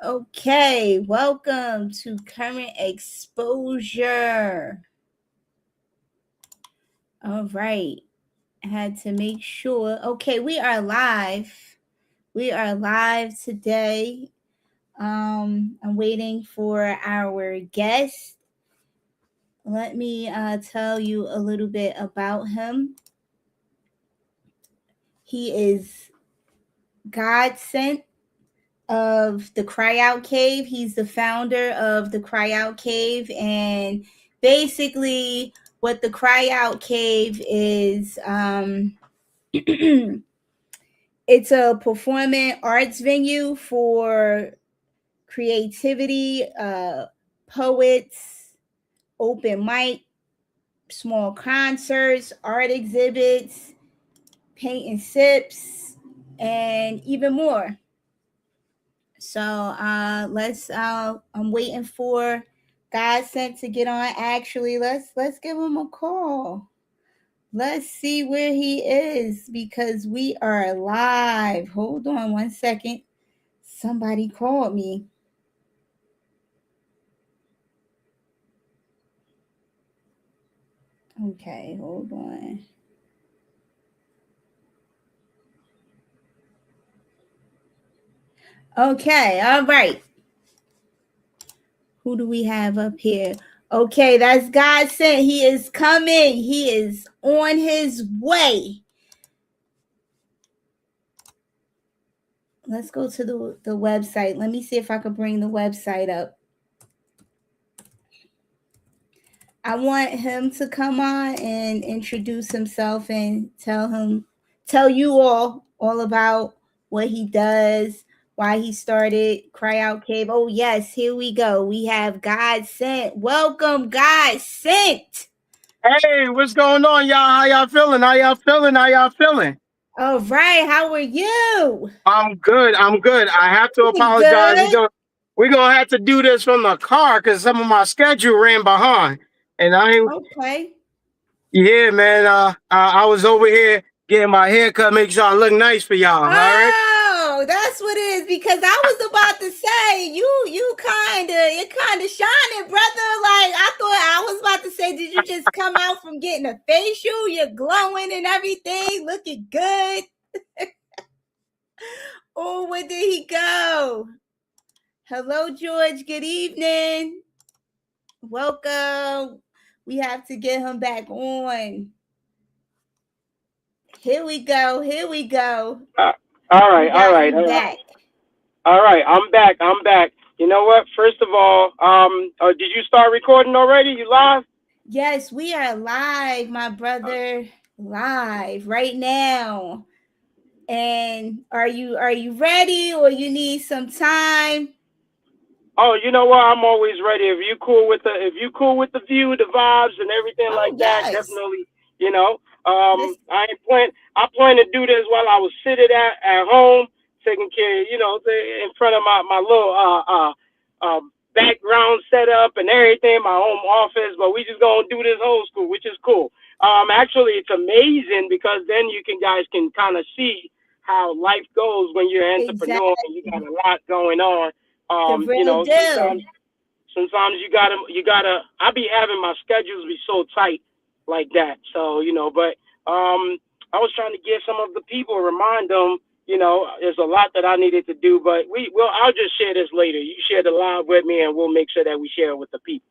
Okay, welcome to Current Exposure. All right, I had to make sure. Okay, we are live. We are live today. I'm waiting for our guest. Let me tell you a little bit about him. He is Godsent of the CryOut Cave. He's the founder of the CryOut Cave, and basically, what the CryOut Cave is, it's a performing arts venue for creativity, poets, open mic, small concerts, art exhibits, paint and sips, and even more. So I'm waiting for Godsent to get on. Actually, let's give him a call. Let's see where he is because we are live. Hold on one second. Somebody called me. Okay, hold on. Okay, all right. Who do we have up here? Okay, that's Godsent. He is coming. He is on his way. Let's go to the website. Let me see if I can bring the website up. I want him to come on and introduce himself and tell you all about what he does, why he started CryOut Cave. Oh yes, here we go. We have Godsent. Welcome, Godsent. Hey, what's going on, y'all? How y'all feeling? How y'all feeling? How y'all feeling? All right, how are you? I'm good. I'm good. I have to Pretty apologize. good. We're gonna have to do this from the car because some of my schedule ran behind. And I ain't Okay. yeah, man. I was over here getting my hair cut, make sure I look nice for y'all. All right. Oh, that's what it is. Because I was about to say you're kind of shining, brother. Like I thought I was about to say, did you just come out from getting a facial? You're glowing and everything, looking good. Oh, where did he go? Hello, George. Good evening. Welcome. We have to get him back on. Here we go. Here we go. Uh, all We right. All got right. him All right. back. All right. I'm back. I'm back. You know what? First of all, did you start recording already? You live? Yes, we are live, my brother. Live right now. And are you ready or you need some time? Oh, you know what? I'm always ready. If you cool with the view, the vibes, and everything Oh like that, yes. definitely. You know, Let's I plan to do this while I was sitting at home, taking care. In front of my little background setup and everything, my home office. But we just gonna do this old school, which is cool. Actually, it's amazing because then you guys can kind of see how life goes when you're an entrepreneur exactly and you got a lot going on. the real Sometimes deal. you gotta. I be having my schedules be so tight like that. So but I was trying to get some of the people, remind them. There's a lot that I needed to do, but I'll just share this later. You share the live with me, and we'll make sure that we share it with the people.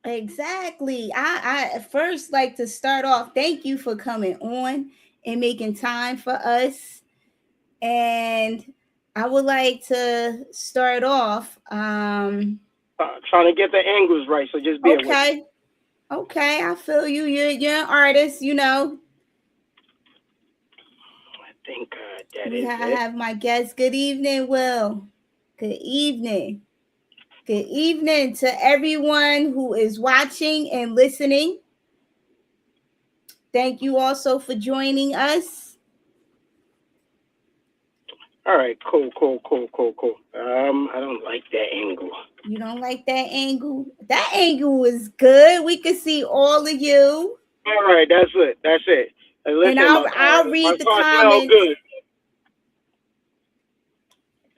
Exactly. I first like to start off. Thank you for coming on and making time for us. And I would like to start off. Trying to get the angles right, so just bear with me. Okay. Okay, I feel you. You're an artist. I think that is I it. have my guest. Good evening, Will. Good evening. Good evening to everyone who is watching and listening. Thank you also for joining us. All right, cool, cool, cool, cool, cool. I don't like that angle. You don't like that angle? That angle is good. We can see all of you. All right, that's it. That's it. Hey, And listen, I'll my read the car smells comments. good.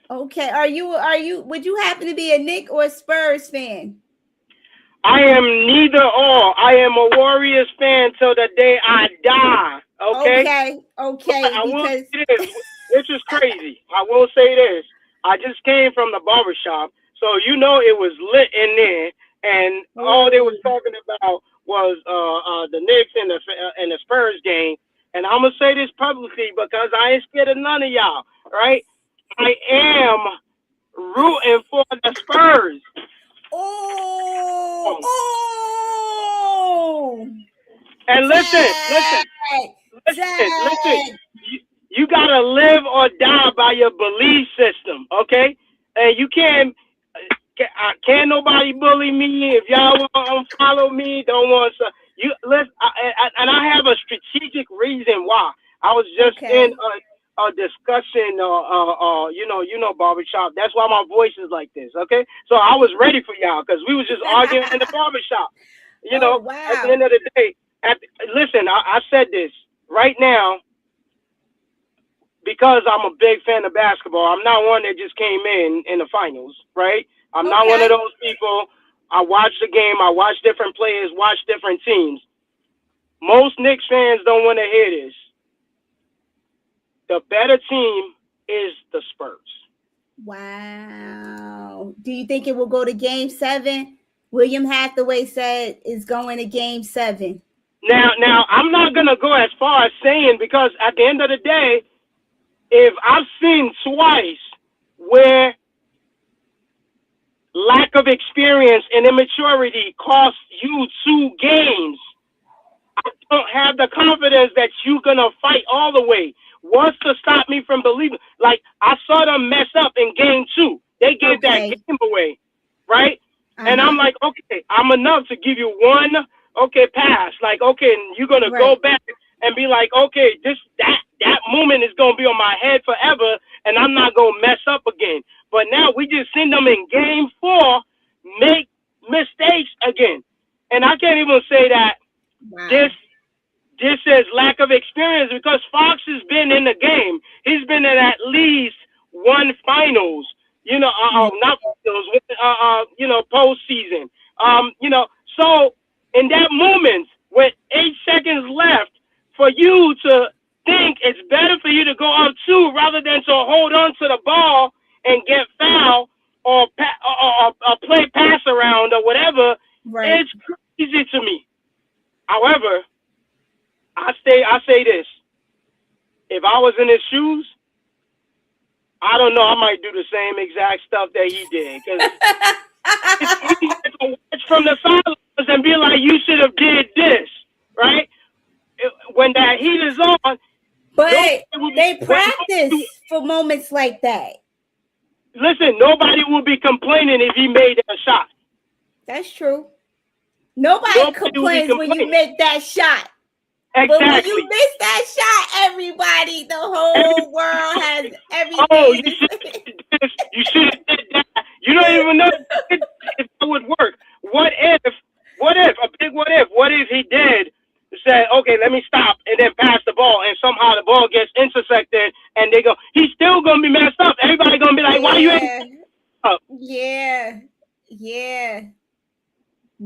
Okay. Would you happen to be a Knicks or Spurs fan? I am neither or. I am a Warriors fan till the day I die. Okay? Okay. But Okay. I will Because say this. This is crazy. I will say this. I just came from the barbershop, so you know it was lit in there, and all they was oh, talking about was the Knicks and the Spurs game. And I'm gonna say this publicly because I ain't scared of none of y'all, right? I am rooting for the Spurs. oh, oh, And dang, listen. dang. You gotta live or die by your belief system, okay? And you can't nobody bully me if y'all want to unfollow me. Don't want to. You listen, and I have a strategic reason why. I was just in Okay. a discussion, barbershop. That's why my voice is like this, okay? So I was ready for y'all because we was just arguing in the barbershop. You Oh know, at the wow. end of the day, listen, I said this right now because I'm a big fan of basketball. I'm not one that just came in the finals, right? I'm not one of Okay. those people. I watch the game. I watch different players, watch different teams. Most Knicks fans don't want to hear this. The better team is the Spurs. Wow. Do you think it will go to game 7? William Hathaway said it's going to game 7. Now, I'm not gonna go as far as saying because at the end of the day, if I've seen twice where lack of experience and immaturity cost you 2 games, I don't have the confidence that you're gonna fight all the way. What's to stop me from believing? Like I saw them mess up in game 2. They gave that Okay. game away, right? And I'm Uh-huh. like, okay, I'm enough to give you one, okay, pass. Like, okay, and you're gonna go Right. back and be like, okay, that moment is gonna be on my head forever, and I'm not gonna mess up again. But now we just send them in game 4, make mistakes again, and I can't even say that this Wow. this is lack of experience because Fox has been in the game. He's been in at least one finals. Yeah. Not finals. Postseason. So in that moment with 8 seconds left, for you to think it's better for you to go up 2 rather than to hold on to the ball and get fouled or play pass around or whatever, Right. it's crazy to me. However, I say this: if I was in his shoes, I don't know. I might do the same exact stuff that he did because it's easy to watch from the sidelines and be like, "You should have did this," right? When that heat is on, nobody But will be. they practice for moments like that. Listen, nobody will be complaining if he made that shot. That's true. Nobody Nobody will be complains when you complaining. make that shot. But when you Exactly. miss that shot, everybody, the whole world has Oh, everything you to should say. have did this. You should have did that. You don't even know if that would work. What if? What if? A big what if? What if he did say, okay, let me stop and then pass the ball, and somehow the ball gets intersected, and they go, he's still gonna be messed up. Everybody gonna be like, why you ain't Yeah. up? Yeah. Yeah.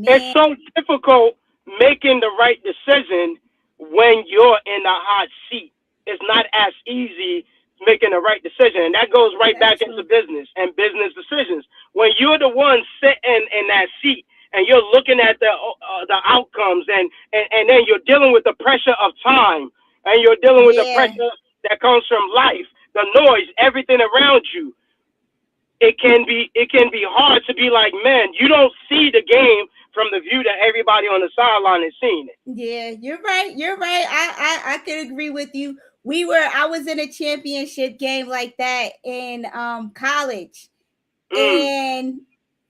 It's Man. so difficult making the right decision when you're in the hot seat. It's not as easy making the right decision. And that goes right That's back into true. business and business decisions. When you're the one sitting in that seat and you're looking at the outcomes and then you're dealing with the pressure of time and you're dealing with the Yeah. pressure that comes from life, the noise, everything around you, it can be hard to be like, man, you don't see the game from the view that everybody on the sideline is seeing it. Yeah, you're right. You're right. I could agree with you. I was in a championship game like that in college, Mm. and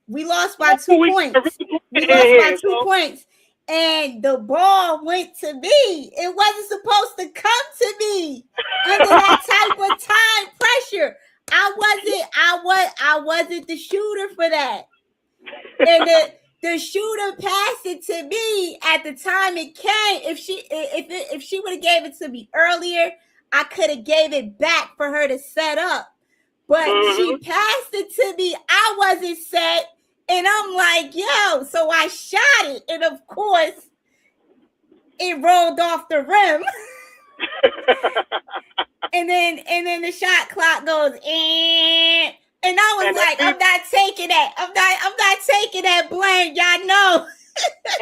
we lost by Oh, two we got a points. really We good in lost by here, two so points, and the ball went to me. It wasn't supposed to come to me under that type of time pressure. I wasn't the shooter for that. And the shooter passed it to me at the time it came. If she would have gave it to me earlier, I could have gave it back for her to set up. but she passed it to me. I wasn't set, and I'm like, yo. So I shot it, and of course, it rolled off the rim. and then the shot clock goes, and I was like, I'm not taking that. I'm not taking that blame. Y'all know.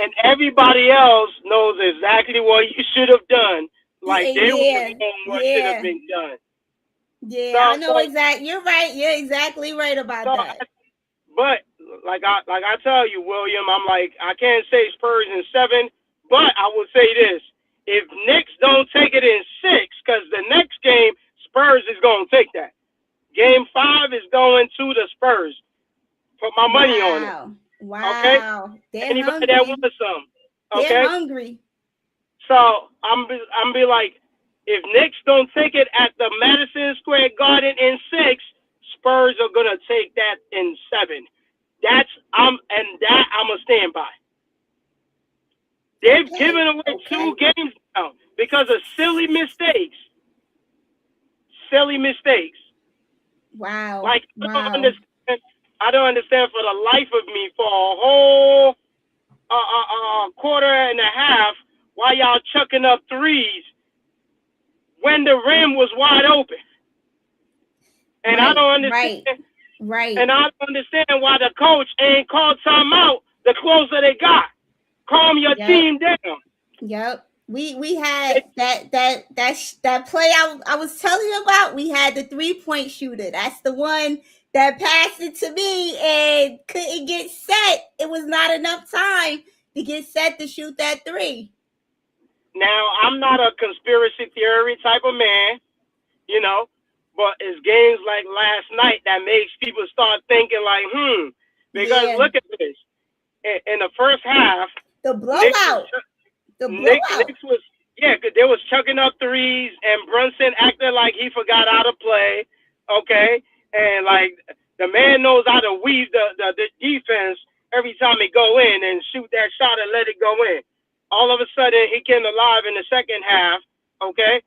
And everybody else knows exactly what you should have done. Like they would have known what should have been done. Yeah, so, I know exactly. You're right. You're exactly right about that. But like I tell you, William, I'm like, I can't say Spurs in 7, but I will say this: if Knicks don't take it in 6, because the next game Spurs is going to take that. Game 5 is going to the Spurs. Put my money on it. Wow. Okay. They're anybody hungry. that wants some. Okay. They're hungry. So I'm be like, if Knicks don't take it at the Madison Square Garden in 6, Spurs are gonna take that in 7. I'm a stand by. They've given away 2 games now because of silly mistakes. Silly mistakes. Wow. Like I don't understand for the life of me for a whole quarter and a half why y'all chucking up threes when the rim was wide open. And I don't understand. Right. And I don't understand why the coach ain't called timeout the closer they got. Calm your team down. Yep. We had that play I was telling you about. We had the 3-point shooter. That's the one that passed it to me and couldn't get set. It was not enough time to get set to shoot that 3. Now, I'm not a conspiracy theory type of man, you know, but it's games like last night that makes people start thinking like, because look at this. In the first half, the blowout. Knicks was, they was chucking up threes, and Brunson acted like he forgot how to play, okay? And, like, the man knows how to weave the defense every time he go in and shoot that shot and let it go in. All of a sudden, he came alive in the second half, okay?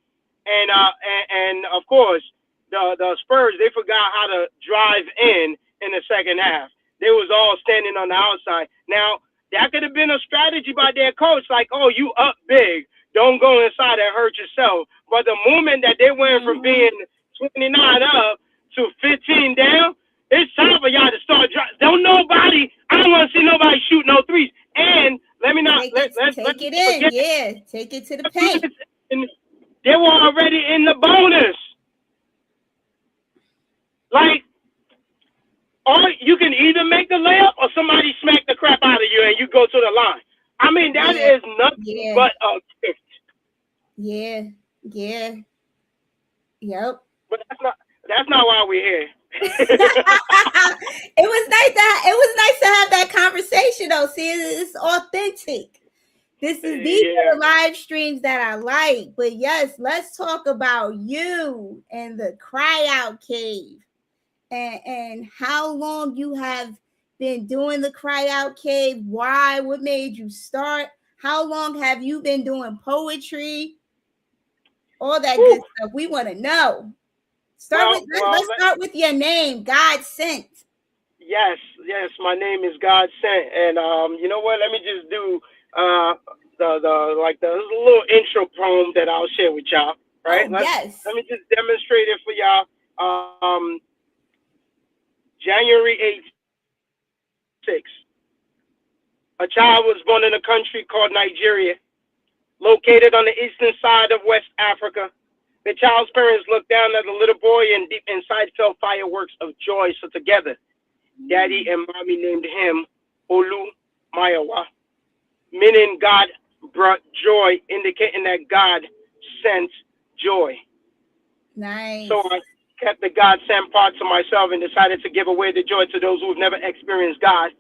And of course, the Spurs, they forgot how to drive in the second half. They was all standing on the outside. Now, that could have been a strategy by their coach, like, oh, you up big. Don't go inside and hurt yourself. But the moment that they went from being 29 up to 15 down, it's time for y'all to start driving. I don't want to see nobody shoot no threes. And let me not take it in. Take it to the paint. They were already in the bonus. Like, or you can either make the layup or somebody smack the crap out of you and you go to the line. I mean, that is nothing but a gift. Yeah. Yep. But that's not why we're here. It was nice to have that conversation though. See, it's authentic. These are the live streams that I like. But yes, let's talk about you and the CryOut Cave and how long you have been doing the CryOut Cave. Why? What made you start? How long have you been doing poetry? All that good stuff. We want to know. Let's start with your name, Godsent. Yes, my name is Godsent, and you know what? Let me just do the little intro poem that I'll share with y'all. Right? Yes. Let me just demonstrate it for y'all. January 8th, a child was born in a country called Nigeria, located on the eastern side of West Africa. The child's parents looked down at the little boy and deep inside felt fireworks of joy. So together, Daddy and Mommy named him Olu Mayowa, meaning God brought joy, indicating that God sent joy. Nice. So I kept the God sent part to myself and decided to give away the joy to those who've never experienced God.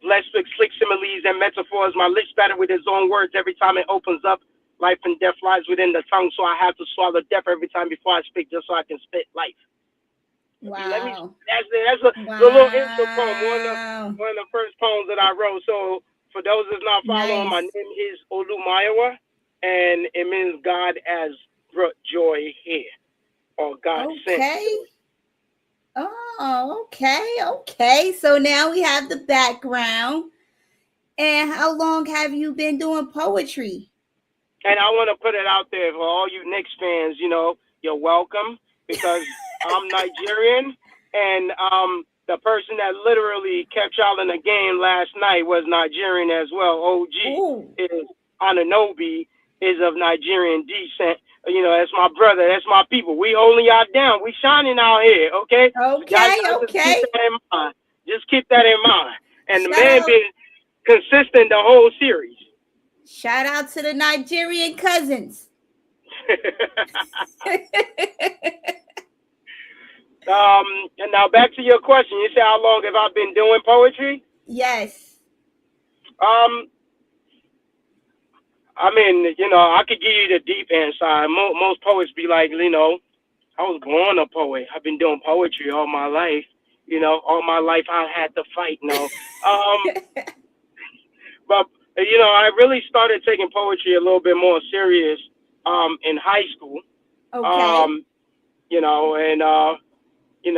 Blessed with slick similes and metaphors, my lips batter with his own words every time it opens up. Life and death lies within the tongue, so I have to swallow death every time before I speak, just so I can spit life. Wow. That's a little intro poem, one of the first poems that I wrote. So for those that's not following, my name is Olu Mayowa, and it means God has brought joy here, or God sent joy. Oh, okay, okay. So now we have the background. And how long have you been doing poetry? And I want to put it out there for all you Knicks fans. You're welcome because I'm Nigerian, and the person that literally kept y'all in the game last night was Nigerian as well. OG Ooh. is Ananobi is of Nigerian descent. That's my brother. That's my people. We holding y'all down. We shining out here, okay? So y'all Okay, gotta just keep okay. that in mind. Just keep that in mind. And the Shout man out been consistent the whole series. shout out to the Nigerian cousins. And now back to your question. You say how long have I been doing poetry? Yes. Um, I mean, I could give you the deep answer. Most poets be like, I was born a poet. I've been doing poetry all my life. All my life I had to fight. No, but I really started taking poetry a little bit more serious in high school. Okay. Um, and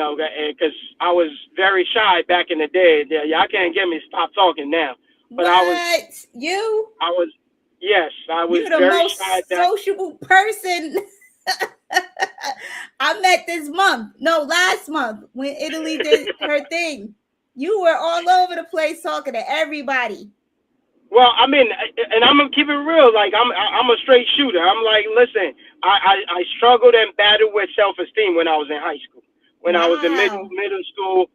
because I was very shy back in the day. Y'all can't get me to stop talking now. But What? You? I was, yes, I was You the very shy most back. sociable person I met this month. No, last month when Italy did her thing. You were all over the place talking to everybody. Well, I mean, and I'm gonna keep it real. Like I'm a straight shooter. I'm like, listen, I struggled and battled with self-esteem when I was in high school. When I was in Wow. middle school,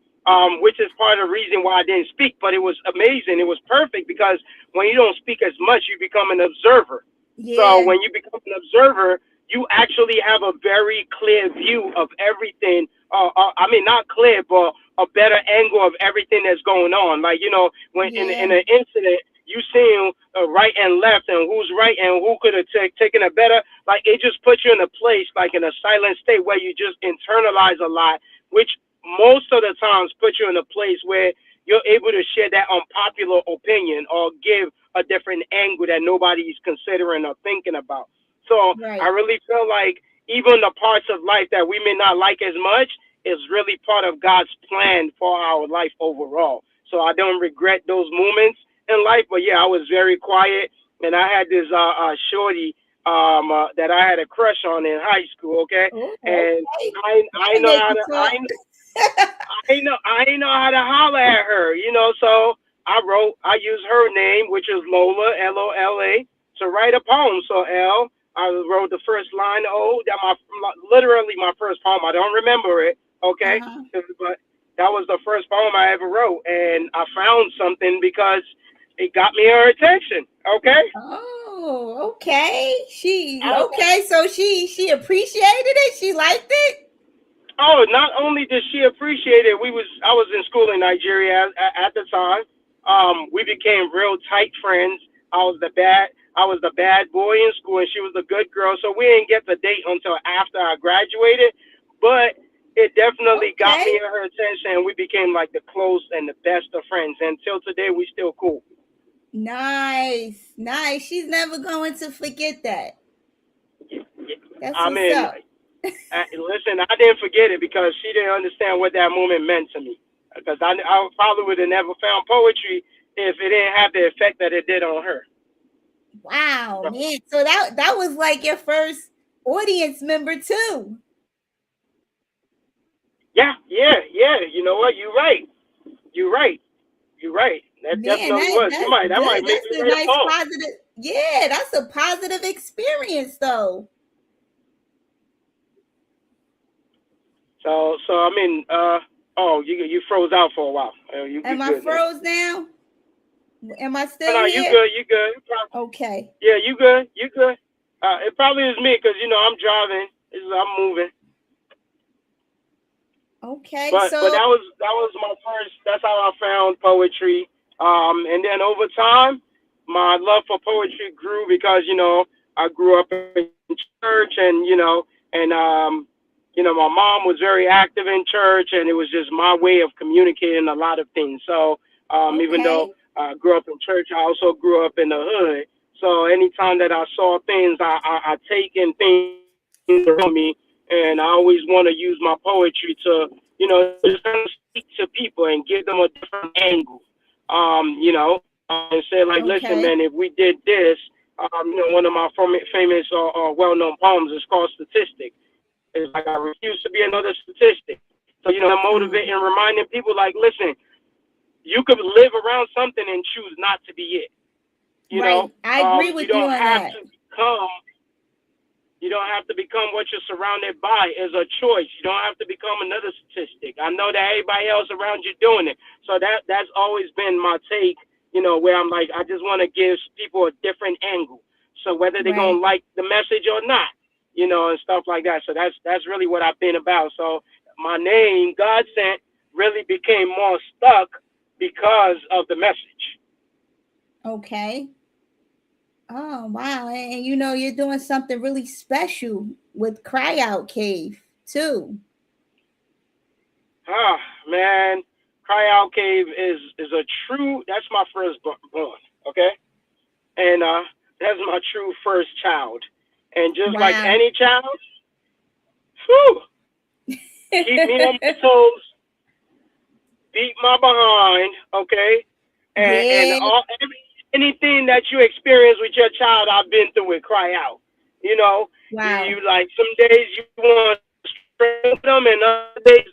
which is part of the reason why I didn't speak. But it was amazing. It was perfect because when you don't speak as much, you become an observer. So Yeah. when you become an observer, you actually have a very clear view of everything. I mean, not clear, but a better angle of everything that's going on. Like when in Yeah. an incident you seeing right and left and who's right and who could have taken a better, like it just puts you in a place like in a silent state where you just internalize a lot, which most of the times puts you in a place where you're able to share that unpopular opinion or give a different angle that nobody's considering or thinking about. So I Right. really feel like even the parts of life that we may not like as much is really part of God's plan for our life overall. So I don't regret those moments in life. But yeah, I was very quiet, and I had this shorty that I had a crush on in high school. Okay, Oh, and okay. I That know make how you to talk. I know how to holler at her. So I used her name, which is Lola, Lola, to write a poem. So I wrote the first line. Oh, that my literally my first poem. I don't remember it. Okay, Uh-huh. but that was the first poem I ever wrote, and I found something because it got me her attention. Okay. Oh, okay. She I, okay. So she appreciated it. She liked it. oh, not only did she appreciate it, I was in school in Nigeria at the time. We became real tight friends. I was the bad boy in school, and she was the good girl. So we didn't get the date until after I graduated, but it definitely got Okay. me her attention, and we became like the close and the best of friends. And till today, we still cool. Nice. Nice. She's never going to forget that. That's I what's mean, up. listen, I didn't forget it because she didn't understand what that moment meant to me. Because I probably would have never found poetry if it didn't have the effect that it did on her. Wow, So, man. So that was like your first audience member too. yeah, yeah, yeah. You know what? You're right. You're right. You're right. That Man, definitely that was. that's That might good. make That's me a write a nice poem. positive. Yeah, that's a positive experience though. So I mean, oh, you froze out for a while. You Am I good now? froze now? Am I No, still no, you here? good. You good. Okay. Yeah, you good. You good. It probably is me because I'm driving. I'm moving. Okay. But So that was my first. That's how I found poetry. And then over time, my love for poetry grew because I grew up in church, and my mom was very active in church, and it was just my way of communicating a lot of things. So even though okay. I grew up in church, I also grew up in the hood. So anytime that I saw things, I take in things around me and I always want to use my poetry to, just kind of speak to people and give them a different angle. And say like, listen, Okay. man, if we did this, one of my famous well-known poems is called "Statistic." It's like I refuse to be another statistic. So I'm Uh, motivating and reminding people like, listen, you could live around something and choose not to be it. You know, right. I agree you with you don't on have that. to become you don't have to become what you're surrounded by as a choice. You don't have to become another statistic. I know that everybody else around you doing it. So that's always been my take, where I'm like, I just want to give people a different angle. So whether they're gonna Right. like the message or not, and stuff like that. So that's really what I've been about. So my name, Godsent, really became more stuck because of the message. Okay. Oh wow. And you know you're doing something really special with CryOut Cave too. Ah, man, CryOut Cave is a true. That's my first born. Okay, and that's my true first child. And just like Wow. any child, whew, keep me on my toes, beat my behind. Okay, and Yeah. anything that you experience with your child, I've been through with Cry Out. You know, Wow. you like some days you want to strengthen them, and other days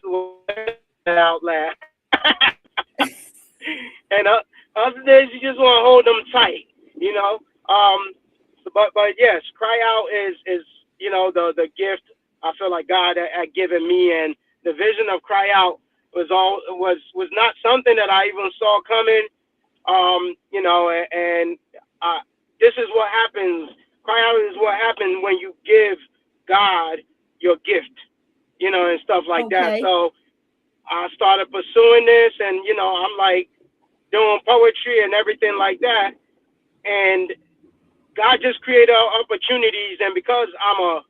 out loud. And other days you just want to hold them tight, you know. But yes, cry out is the gift I feel like God had given me, and the vision of cry out was not something that I even saw coming. And this is what happens. Cry out is what happens when you give God your gift, and stuff like that. Okay. So I started pursuing this, and I'm like doing poetry and everything like that. And God just created opportunities. And because I'm I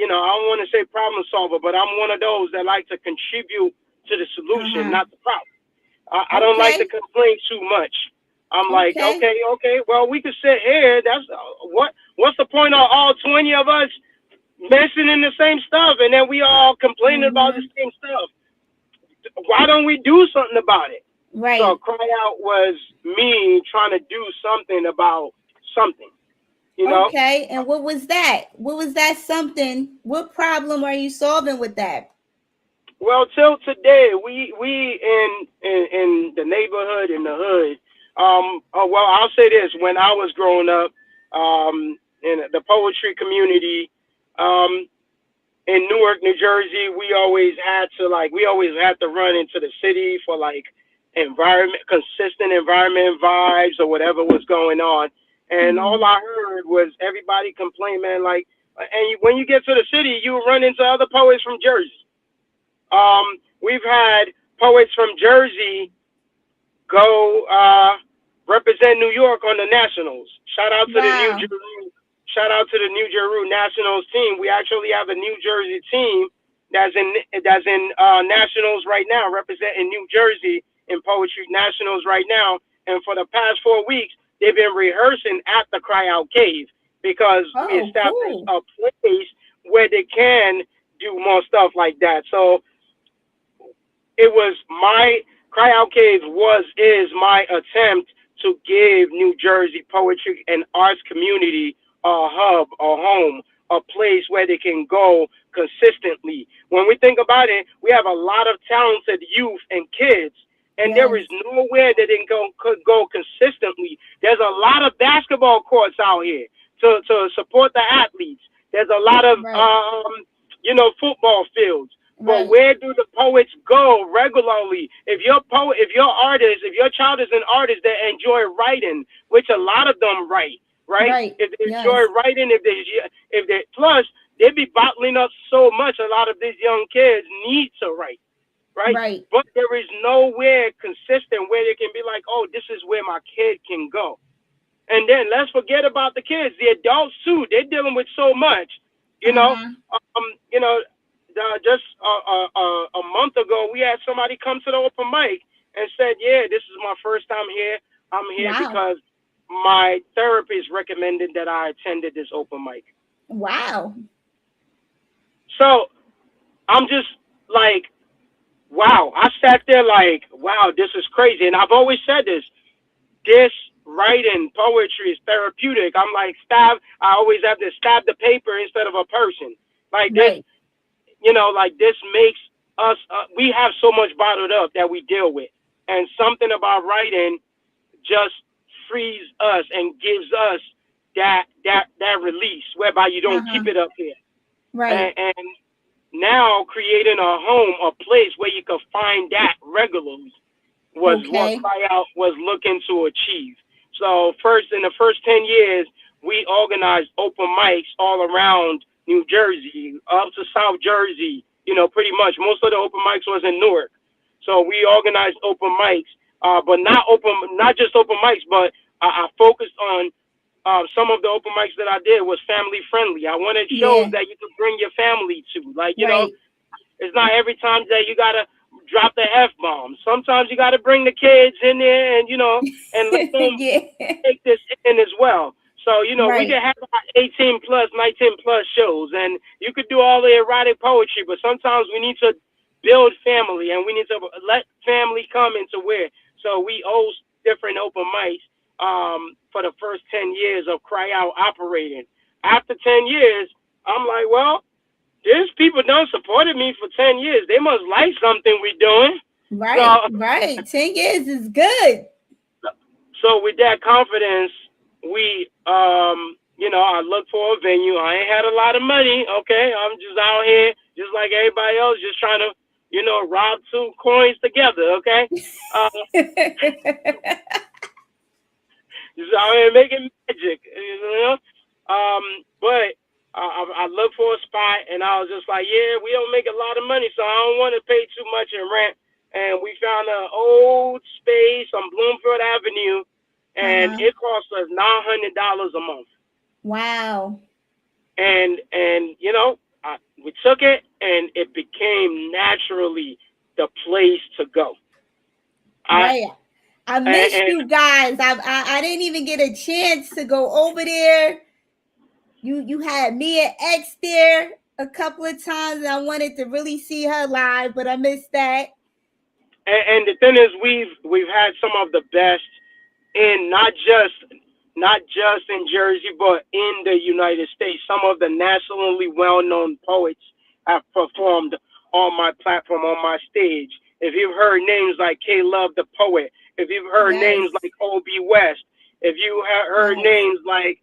don't want to say problem solver, but I'm one of those that like to contribute to the solution, Uh-huh. not the problem. I don't like to Okay. complain too much. I'm like, Okay. okay, well, we could sit here. That's what's the point of all 20 of us mentioning the same stuff, and then we all complaining about the Mm-hmm. same stuff? Why don't we do something about it? So Right. cry out was me trying to do something about something, you know. Okay. And what was that? What was that something? What problem are you solving with that? Well, till today, we in the neighborhood in the hood. Well, I'll say this: when I was growing up, in the poetry community, um, in Newark, New Jersey, we always had to run into the city for like consistent environment vibes or whatever was going on. And all Mm-hmm. I heard was everybody complain, man. Like, and when you get to the city, you run into other poets from Jersey. We've had poets from Jersey go represent New York on the Nationals. Shout out to the New Wow. Jersey, shout out to the New Jersey Nationals team. We actually have a New Jersey team that's in Nationals right now, representing New Jersey in Poetry Nationals right now. And for the past 4 weeks, they've been rehearsing at the CryOut Cave because we Oh, established cool. a place where they can do more stuff like that. So it was my CryOut Cave is my attempt to give New Jersey poetry and arts community a hub, a home, a place where they can go consistently. When we think about it, we have a lot of talented youth and kids, and there Yes. is nowhere that they could go consistently. There's a lot of basketball courts out here to support the athletes. There's a lot of Right. football fields. But Right. where do the poets go regularly? If your child is an artist that enjoy writing, which a lot of them write, right? Right. If they enjoy Yes. writing, if they plus they be bottling up so much. A lot of these young kids need to write, right? Right. But there is nowhere consistent where they can be like, oh, this is where my kid can go. And then let's forget about the kids, the adults too. They're dealing with so much, you know. Uh-huh. Um, you know, just a month ago, we had somebody come to the open mic and said, "Yeah, this is my first time here. I'm here Wow. because my therapist recommended that I attended this open mic." Wow. So I'm just like, wow. I sat there like, wow, this is crazy. And I've always said this writing poetry is therapeutic. I'm like, I always have to stab the paper instead of a person. Like this, Right. like this makes us, we have so much bottled up that we deal with. And something about writing just frees us and gives us that release whereby you don't Uh-huh. keep it up here. Right. And now creating a home, a place where you can find that regularly was what Okay. CryOut was looking to achieve. So in the first 10 years, we organized open mics all around New Jersey, up to South Jersey, pretty much. Most of the open mics was in Newark. So we organized open mics, but not just open mics, but I focused on some of the open mics that I did was family friendly. I wanted shows Yeah. that you could bring your family to. Like, Right. it's not every time that you gotta drop the F bomb. Sometimes you gotta bring the kids in there and and let them Yeah. take this in as well. So, we Right. could have 18 plus, 19 plus shows and you could do all the erotic poetry, but sometimes we need to build family and we need to let family come into where. So we host different open mics for the first 10 years of CryOut operating. After 10 years, I'm like, well, there's people done supported me for 10 years. They must like something we're doing. Right. So, Right. 10 years is good. so with that confidence, we, I look for a venue. I ain't had a lot of money. Okay. I'm just out here, just like everybody else, just trying to, rob two coins together. Okay. Uh, just out here making magic, But I looked for a spot, and I was just like, yeah, we don't make a lot of money, so I don't want to pay too much in rent. And we found an old space on Bloomfield Avenue, and Uh-huh. it cost us $900 a month. Wow. And we took it, and it became naturally the place to go. I Right. I missed and you guys. I didn't even get a chance to go over there. You had me and X there a couple of times, and I wanted to really see her live, but I missed that. and the thing is, we've had some of the best in not just in Jersey, but in the United States. Some of the nationally well-known poets have performed on my platform, on my stage. If you've heard names like K Love the Poet, if you've heard names Yes. like Ob West, if you have heard Yes. names like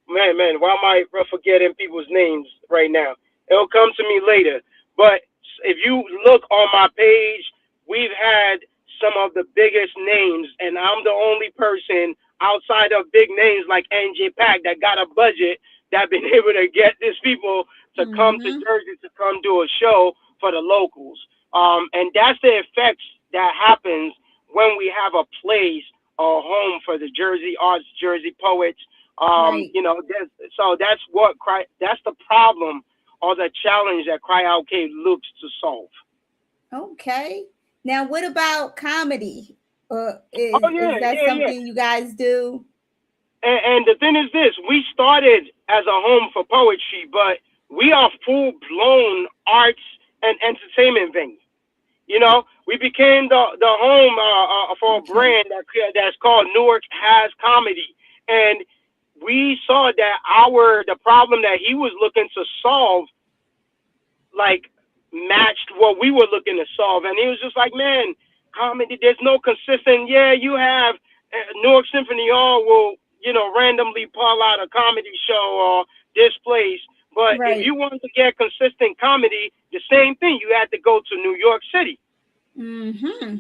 man, why am I forgetting people's names right now? It'll come to me later. But if you look on my page, we've had some of the biggest names, and I'm the only person outside of big names like NJ Pack that got a budget that been able to get these people to come to Mm-hmm. Jersey to come do a show for the locals. And that's the effects that happens when we have a place or home for the Jersey arts, Jersey poets. Right. So that's the problem or the challenge that CryOut Cave looks to solve. Okay. Now, what about comedy? Oh Is yeah, that yeah, yeah. something you guys do? And the thing is this, we started as a home for poetry, but we are full blown arts and entertainment venue. We became the home for a Okay. brand that's called Newark Has Comedy, and we saw that the problem that he was looking to solve like matched what we were looking to solve. And he was just like, man, comedy, there's no consistent. Yeah, you have Newark Symphony Hall will, randomly pull out a comedy show or this place. But if Right. you want to get consistent comedy, the same thing, you had to go to New York City. Mm-hmm.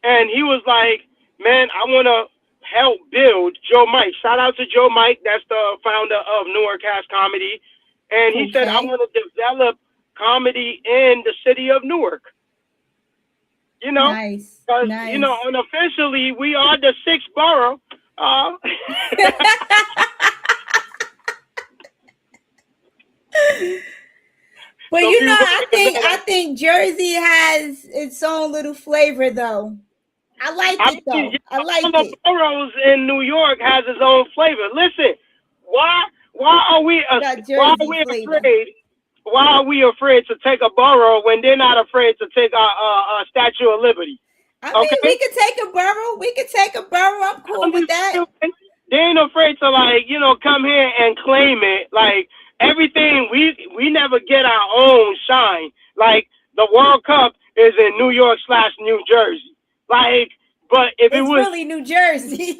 And he was like, man, I want to help build Joe Mike. Shout out to Joe Mike. That's the founder of Newark Has Comedy. And he said, I Okay. want to develop comedy in the city of Newark, you know, Nice. because, Nice. unofficially, we are the sixth borough. Uh, But some you know, people don't I even think know I that. think Jersey has its own little flavor though. I like I it mean, though. I all like the it. boroughs in New York has its own flavor. Listen, why are we Got why are Jersey we flavor. afraid? why are we afraid to take a borough when they're not afraid to take a Statue of Liberty? I mean, Okay, we could take a borough. We could take a borough. I'm cool I'm with just that. saying, they ain't afraid to come here and claim it. Like everything, we never get our own shine. Like the World Cup is in New York / New Jersey. Like, but if it It's was really New Jersey.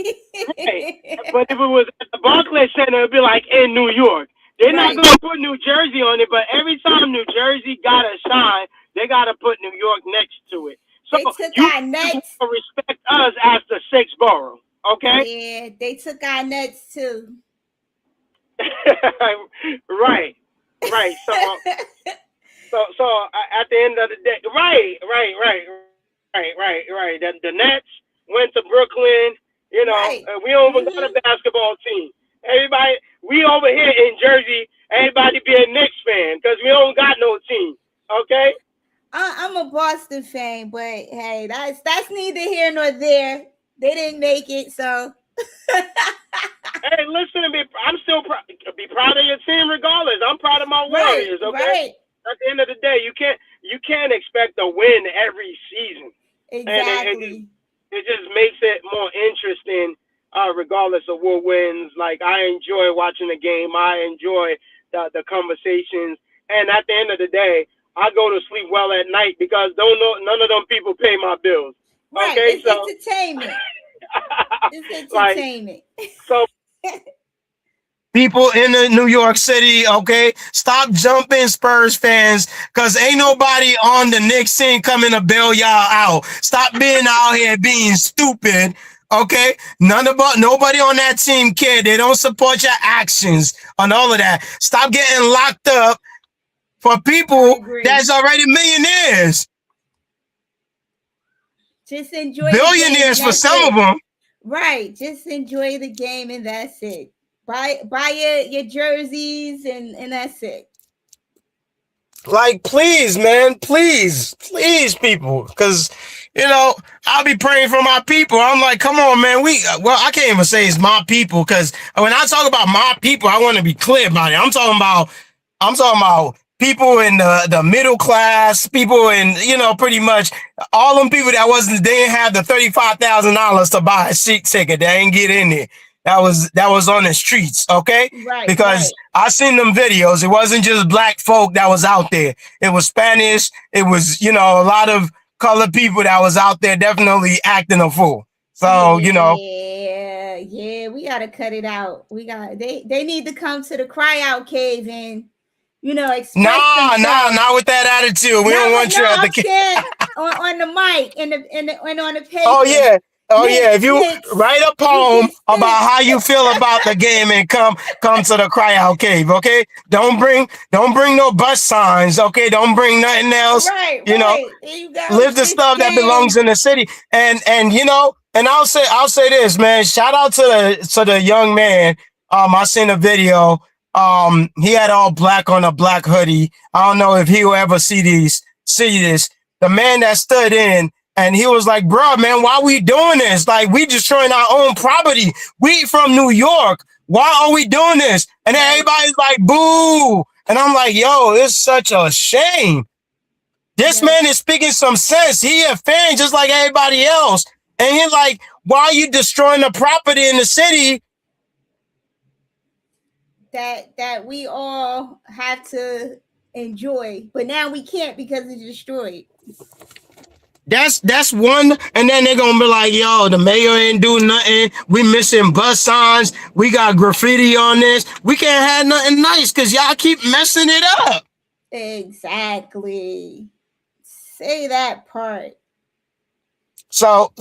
right, but if it was at the Barclays Center, it'd be like in New York. They're not Right. gonna put New Jersey on it, but every time New Jersey gotta shine, they gotta put New York next to it. So They took you our nuts. respect us as the sixth borough, okay? Yeah, they took our nuts too. Right, right. So at the end of the day, right. The Nets went to Brooklyn. You know, Right. we don't even got a basketball team. Everybody, we over here in Jersey, everybody be a Knicks fan because we don't got no team. Okay. I'm a Boston fan, but hey, that's neither here nor there. They didn't make it, so. Hey, listen to me. I'm still be proud of your team regardless. I'm proud of my Right, Warriors. Okay. right. At the end of the day, you can't expect a win every season, and Exactly. it just makes it more interesting, regardless of what wins. Like I enjoy watching the game. I enjoy the conversations, and at the end of the day, I go to sleep well at night because don't know none of them people pay my bills. Right. Okay, It's so entertainment. It's like entertainment. so People in the New York City, okay, stop jumping, Spurs fans, because ain't nobody on the Knicks team coming to bail y'all out. Stop being out here being stupid, okay? Nobody on that team care. They don't support your actions on all of that. Stop getting locked up for I people agree. that's already millionaires, Just enjoy the game, and billionaires for that's some of it. them. Right. Just enjoy the game, and that's it. Buy your jerseys, and that's it. Like, please, man, please, people, because I'll be praying for my people. I'm like, come on, man. I can't even say it's my people because when I talk about my people, I want to be clear about it. I'm talking about people in the middle class, people in pretty much all them people they didn't have the $35,000 to buy a seat ticket. They ain't get in there. That was on the streets, okay? Right, Because right. I seen them videos. It wasn't just black folk that was out there. It was Spanish. It was, a lot of colored people that was out there definitely acting a fool. So, Yeah, we gotta cut it out. They need to come to the CryOut Cave and express themselves. not with that attitude. We don't Not like want no, you at I'm the. saying on the mic and on the Oh paper. yeah. Oh yeah. If you Knicks, write a we poem get about how sticks. you feel about the game and come to the CryOut Cave, okay? Don't bring no bus signs, okay? Don't bring nothing else. Right, You know, right. There you go. live the Just stuff that belongs jam. in the city. And I'll say this, man. Shout out to the young man. I seen a video. He had all black on a black hoodie. I don't know if he will ever see this. The man that stood in and he was like, bro, man, why we doing this? Like, we destroying our own property. We from New York. Why are we doing this? And then everybody's like, boo. And I'm like, yo, it's such a shame. This Yes. man is speaking some sense. He a fan just like everybody else. And he's like, why are you destroying the property in the city? That we all have to enjoy, but now we can't because it's destroyed. That's one. And then they're gonna be like, yo, the mayor ain't do nothing. We missing bus signs. We got graffiti on this. We can't have nothing nice because y'all keep messing it up. Exactly. Say that part. So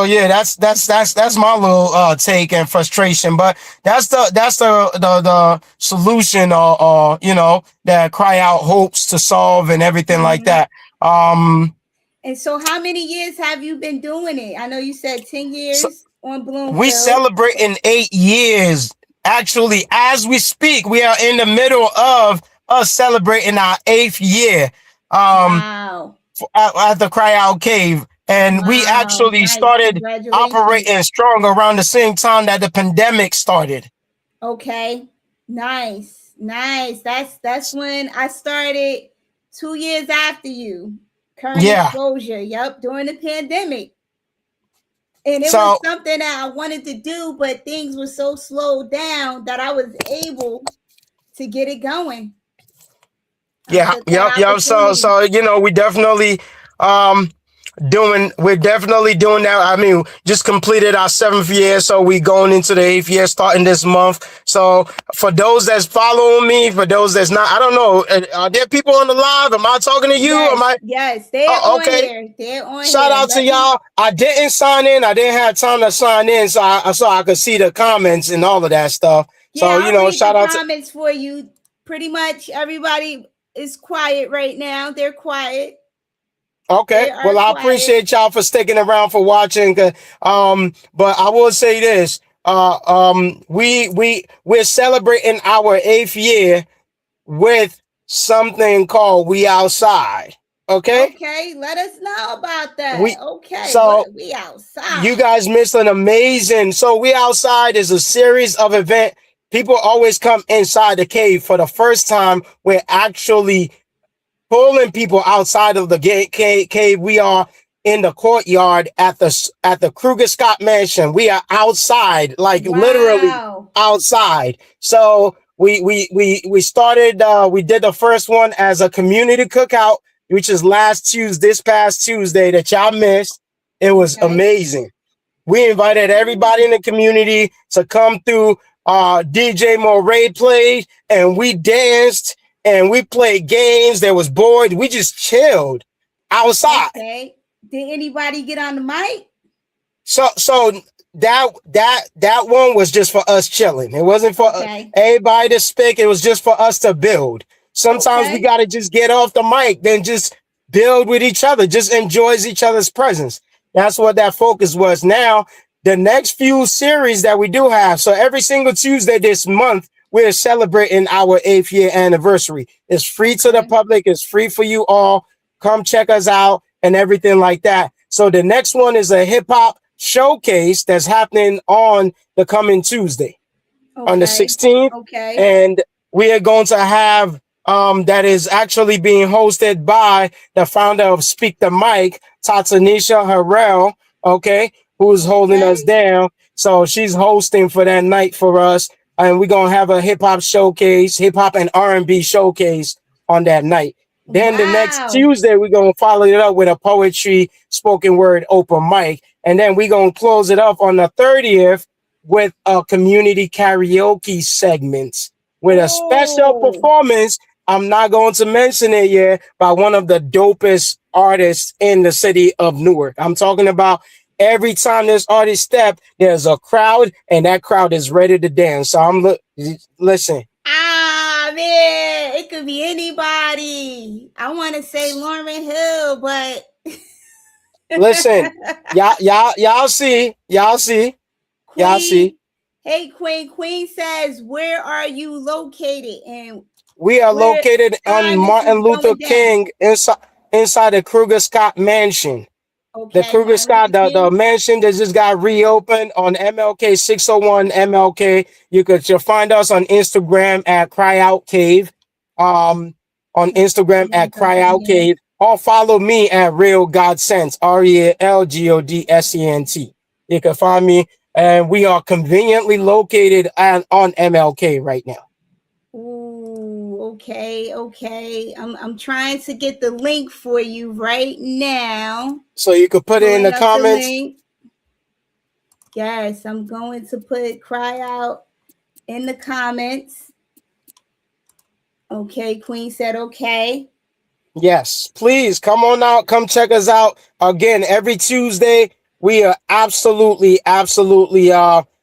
yeah, that's my little take and frustration. But that's the solution or that CryOut hopes to solve and everything like that. And so how many years have you been doing it? I know you said 10 So years on Bloomfield. we celebrating 8 years. Actually, as we speak, we are in the middle of us celebrating our 8th year Wow. at the CryOut Cave. And we actually Nice. started Congratulations. operating strong around the same time that the pandemic started. Okay. Nice. Nice. That's when I started 2 years after you. Current Yeah. exposure. Yep, during the pandemic. And it was So something that I wanted to do, but things were so slowed down that I was able to get it going. I yeah, took that yep. opportunity. So um we're definitely doing that. I mean, just completed our 7th year, so we going into the 8th year starting this month. So for those that's following me, for those that's not, I don't know, are there people on the live? Am I talking to you? Am I? Yes, they're Oh, on okay. here. They're on Shout here. out to Let me. y'all. I didn't sign in. I didn't have time to sign in, so I could see the comments and all of that stuff. Yeah, So I'll read the shout out to. comments for you. Pretty much everybody is quiet right now. They're quiet. Okay, They are well, I quiet. appreciate y'all for sticking around for watching. But I will say this: we're celebrating our 8th year with something called "We Outside." Okay, Okay, let us know about that. we Okay, so what we you outside. guys missed an amazing. So "We Outside" is a series of event. People always come inside the cave for the first time. We're actually pulling people outside of the cave. We are in the courtyard at the Kruger Scott Mansion. We are outside, like literally Wow. outside. So we started. We did the first one as a community cookout, which is this past Tuesday that y'all missed. It was Okay. amazing. We invited everybody in the community to come through. DJ Moray played, and we danced, and we played games. There was board. We just chilled outside. Okay. Did anybody get on the mic? So that one was just for us chilling. It wasn't for Okay. everybody to speak. It was just for us to build. Sometimes we Okay. got to just get off the mic, then just build with each other, just enjoys each other's presence. That's what that focus was. Now, the next few series that we do have, so every single Tuesday this month, we're celebrating our 8th year anniversary. It's free to the Okay. public. It's free for you all. Come check us out and everything like that. So the next one is a hip hop showcase that's happening on the coming Tuesday on the Okay. 16th. Okay. And we are going to have that is actually being hosted by the founder of Speak the Mic, Tatanisha Harrell, okay, who's holding us Okay. down. So she's hosting for that night for us. And we're going to have a hip hop showcase, hip hop and R&B showcase on that night. Then the next Wow. Tuesday, we're going to follow it up with a poetry spoken word open mic. And then we're going to close it up on the 30th with a community karaoke segment with a special Oh. performance. I'm not going to mention it yet, by one of the dopest artists in the city of Newark. I'm talking about every time this artist step, there's a crowd, and that crowd is ready to dance. So listen. Ah, man, it could be anybody. I want to say Lauren Hill, but Listen, y'all see. Queen. Hey, Queen. Queen says, "Where are you located?" And We are where located on time this is Martin Luther going down. King inside the Kruger Scott Mansion. The Okay, Kruger Martin Scott, Luther the King. mansion that just got reopened on MLK 601 MLK. You'll find us on Instagram at CryOut Cave. On Instagram Putting at this up in CryOut here. Cave. Or follow me at Real Godsent, RealGodsent. You can find me, and we are conveniently located on MLK right now. Ooh, okay, okay. I'm trying to get the link for you right now. So you could put it in the Pulling up the comments. link. Yes, I'm going to put cry out in the comments. Okay, Queen said okay. Yes, please come on out. Come check us out. Again, every Tuesday, we are absolutely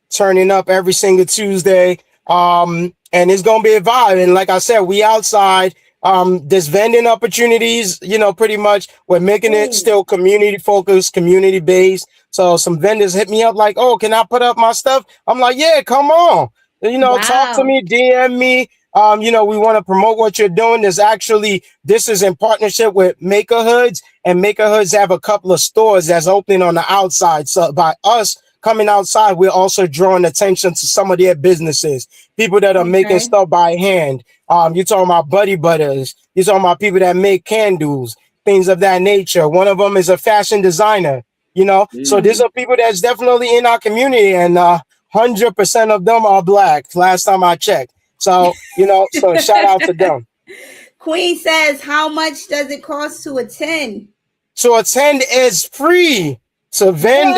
turning up every single Tuesday. And it's gonna be a vibe. And like I said, we outside. There's vending opportunities, pretty much. We're making it Ooh, still community focused, community based. So some vendors hit me up like, oh, can I put up my stuff? I'm like, yeah, come on. Talk to wow. me, DM me. We want to promote what you're doing. This is in partnership with Maker Hoods, and Maker Hoods have a couple of stores that's opening on the outside. So by us coming outside, we're also drawing attention to some of their businesses. People that are making stuff by hand. You're talking about Buddy Butters. You're talking about people that make candles, things of that nature. One of them is a fashion designer. So these are people that's definitely in our community, and 100% of them are Black. Last time I checked. So so shout out to them. Queen says, how much does it cost to attend? To attend is free. To vend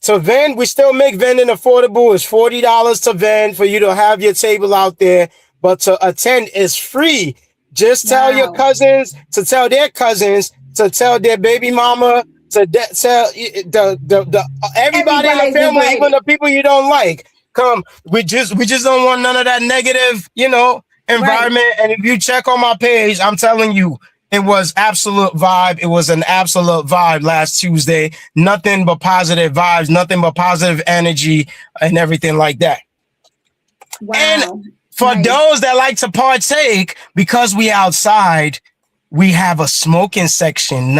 to vend, we still make vending affordable. It's $40 to vend for you to have your table out there. But to attend is free. Just tell your cousins to tell their cousins to tell their baby mama to tell the everybody in the family, even the people you don't like. Come, we just don't want none of that negative, environment. And if you check on my page, I'm telling you, it was absolute vibe. It was an absolute vibe last Tuesday. Nothing but positive vibes, nothing but positive energy and everything like that. Wow. And for those that like to partake, because we outside, we have a smoking section.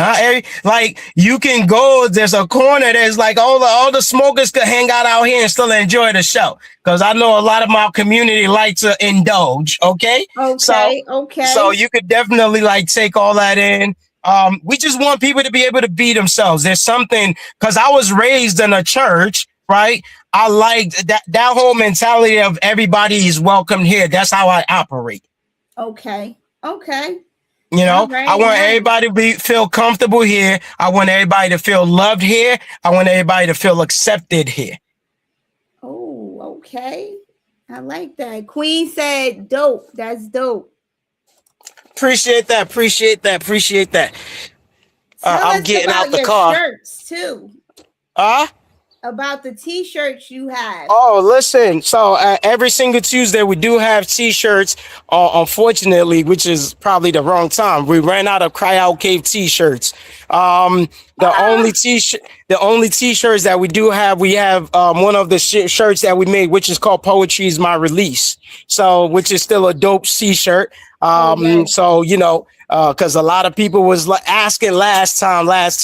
You can go, there's a corner, there's like all the smokers could hang out here and still enjoy the show. Because I know a lot of my community like to indulge, okay? So you could definitely take all that in. We just want people to be able to be themselves. There's something, because I was raised in a church, right? I liked that whole mentality of everybody is welcome here. That's how I operate. Okay. I want everybody to feel comfortable here. I want everybody to feel loved here. I want everybody to feel accepted here. Oh, okay. I like that. Queen said, dope. That's dope. Appreciate that. I'm getting out the car. Shirts too. About the t-shirts you have. Oh, listen. So every single Tuesday we do have t-shirts. Unfortunately, which is probably the wrong time, we ran out of CryOut Cave t-shirts. The only t-shirts that we do have, we have one of the shirts that we made, which is called Poetry is My Release. So, which is still a dope t-shirt. So, because a lot of people was asking last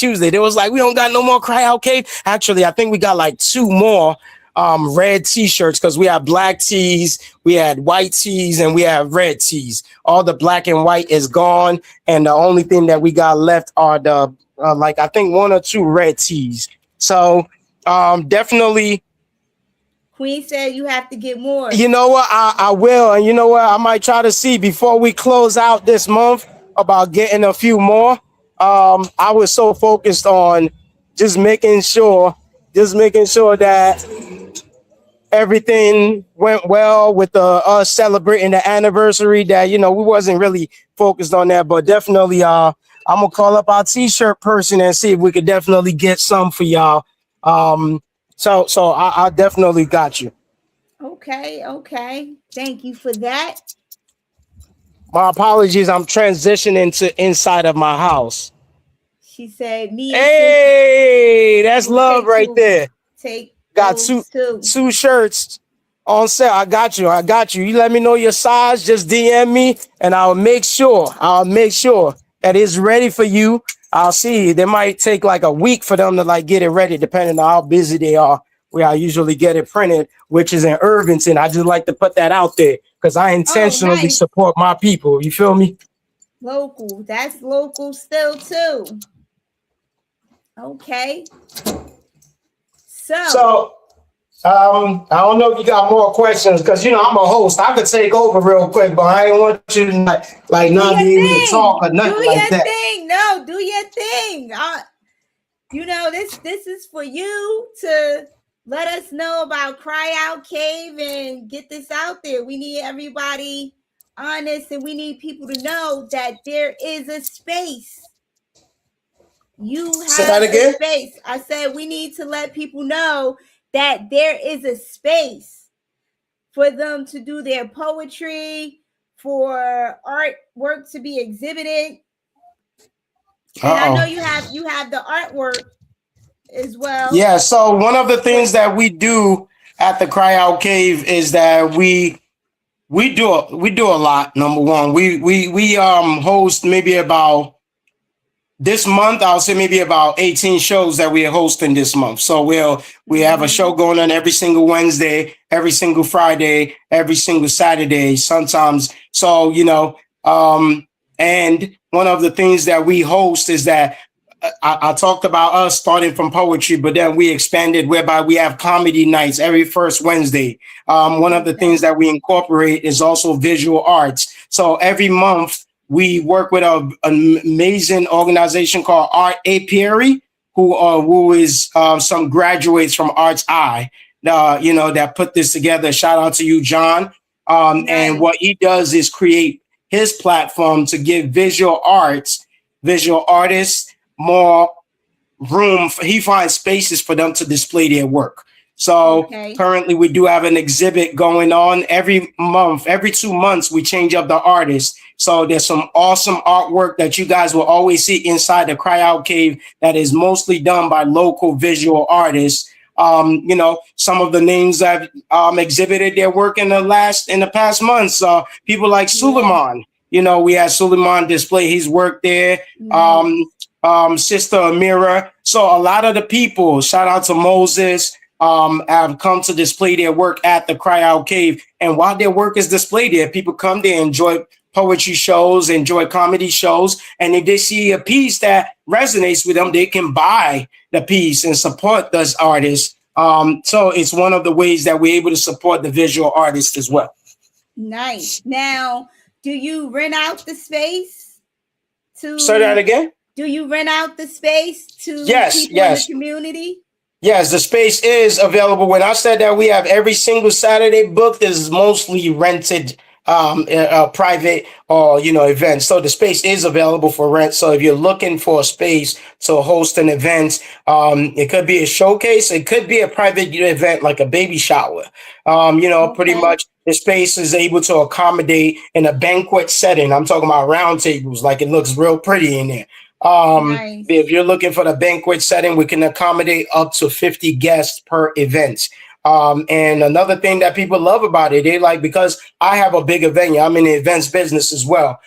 Tuesday, they was like, we don't got no more CryOut Cave. Actually, I think we got like 2 more red t-shirts, because we have black tees, we had white tees, and we have red tees. All the black and white is gone, and the only thing that we got left are the I think 1 or 2 red tees. So definitely. Queen said you have to get more. You know what? I will. And you know what? I might try to see before we close out this month about getting a few more. I was so focused on just making sure that everything went well with us celebrating the anniversary, that, we wasn't really focused on that. But definitely, I'm going to call up our t-shirt person and see if we could definitely get some for y'all. So I definitely got you. Okay. Thank you for that. My apologies. I'm transitioning to inside of my house. She said, "Hey, that's love right there." Got two shirts on sale. I got you. You let me know your size. Just DM me, and I'll make sure that it's ready for you. I'll see. They might take like a week for them to get it ready, depending on how busy they are. Where I usually get it printed, which is in Irvington. I just like to put that out there because I intentionally support my people. You feel me? Local. That's local still too. Okay. So I don't know if you got more questions, because I'm a host. I could take over real quick, but I ain't want you to not be able to talk or nothing like that. Do your thing. This is for you to let us know about CryOut Cave and get this out there. We need everybody on this, and we need people to know that there is a space. You have a space. I said we need to let people know that there is a space for them to do their poetry, for artwork to be exhibited. And I know you have the artwork as well. Yeah, so one of the things that we do at the CryOut Cave is that we do a lot. Number one, we host maybe about this month, I'll say maybe about 18 shows that we are hosting this month. So we have a show going on every single Wednesday, every single Friday, every single Saturday, sometimes. So, and one of the things that we host is that I talked about us starting from poetry, but then we expanded whereby we have comedy nights every first Wednesday. One of the things that we incorporate is also visual arts. So every month we work with an amazing organization called Art Apiary, who is some graduates from Arts Eye, that put this together. Shout out to you, John. Nice. And what he does is create his platform to give visual artists more room. He finds spaces for them to display their work. So currently we do have an exhibit going on every month. Every 2 months, we change up the artist. So there's some awesome artwork that you guys will always see inside the CryOut Cave that is mostly done by local visual artists. Some of the names that exhibited their work in the past months, people like Suleiman. We had Suleiman display his work there. Sister Amira. So a lot of the people, shout out to Moses, have come to display their work at the CryOut Cave. And while their work is displayed there, people come there, enjoy poetry shows, enjoy comedy shows. And if they see a piece that resonates with them, they can buy the piece and support those artists. So it's one of the ways that we're able to support the visual artists as well. Nice. Now, do you rent out the space to... Say that again? Do you rent out the space to people in the community? Yes, the space is available. When I said that we have every single Saturday booked, is mostly rented private or events. So the space is available for rent. So if you're looking for a space to host an event, it could be a showcase, it could be a private event like a baby shower. Pretty much the space is able to accommodate in a banquet setting. I'm talking about round tables, like it looks real pretty in there. Nice. If you're looking for the banquet setting, we can accommodate up to 50 guests per event. And another thing that people love about it, they like, because I have a bigger venue, I'm in the events business as well.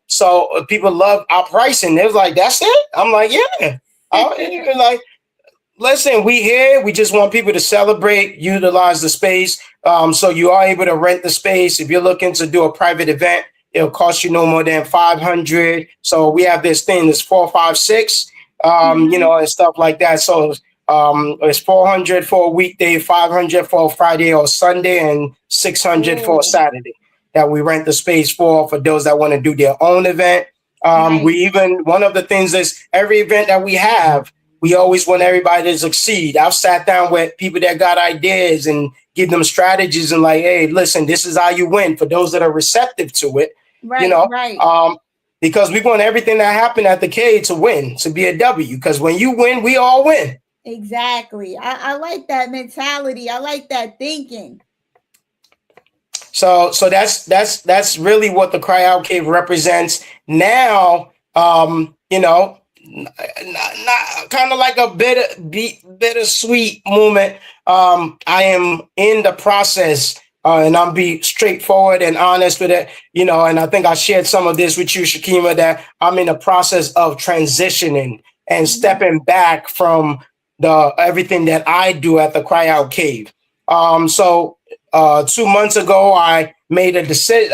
So people love our pricing. They're like, that's it? I'm like, yeah. Like, listen, we just want people to celebrate, utilize the space. So you are able to rent the space. If you're looking to do a private event, it'll cost you no more than $500. So we have this thing, this 4, 5, 6, and stuff like that. So it's $400 for a weekday, $500 for a Friday or Sunday, and $600 for a Saturday that we rent the space for those that want to do their own event. One of the things is every event that we have, we always want everybody to succeed. I've sat down with people that got ideas and give them strategies and like, hey, listen, this is how you win, for those that are receptive to it. Because we want everything that happened at the cave to win, to be a W. Because when you win, we all win. Exactly. I like that mentality. I like that thinking. So that's really what the CryOut Cave represents now. Not kind of like a bittersweet moment. I am in the process, and I'm be straightforward and honest with it, and I think I shared some of this with you, Shakima, that I'm in the process of transitioning and stepping back from everything that I do at the CryOut Cave. So 2 months ago, I made a decision.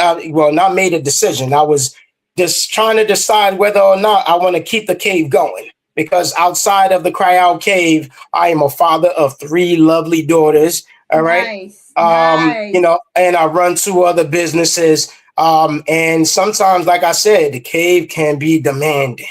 Not made a decision. I was just trying to decide whether or not I want to keep the cave going, because outside of the CryOut Cave, I am a father of 3 lovely daughters. All right. Nice. And I run 2 other businesses. And sometimes, like I said, the cave can be demanding,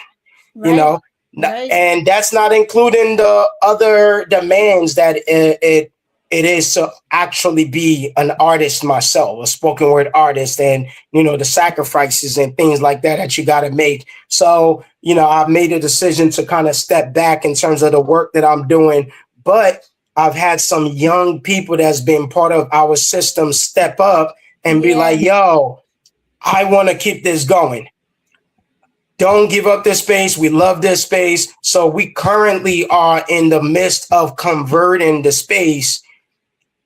Right. And that's not including the other demands that it is to actually be an artist myself, a spoken word artist, and, the sacrifices and things like that you got to make. So, I've made a decision to kind of step back in terms of the work that I'm doing, but I've had some young people that's been part of our system step up and be like, yo, I want to keep this going. Don't give up this space. We love this space. So we currently are in the midst of converting the space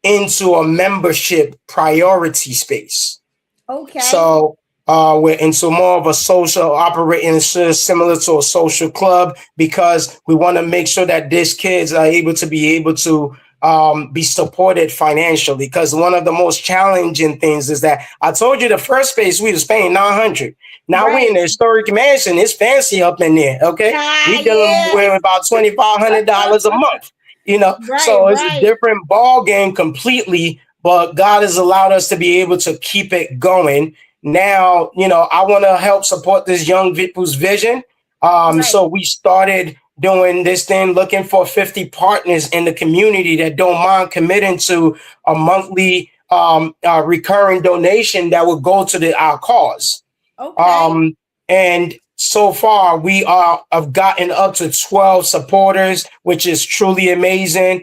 into a membership priority space. Okay. So We're into more of a social operating similar to a social club because we want to make sure that these kids are able to be supported financially. Because one of the most challenging things is that I told you the first space we was paying 900. Now we in the historic mansion. It's fancy up in there. Okay, we dealing Yeah. with about $2,500 a month. Right, So it's a right, different ball game completely. But God has allowed us to be able to keep it going. Now, I want to help support this young people's vision. right. So we started doing this thing, looking for 50 partners in the community that don't mind committing to a monthly recurring donation that will go to our cause. Okay. And so far, we have gotten up to 12 supporters, which is truly amazing.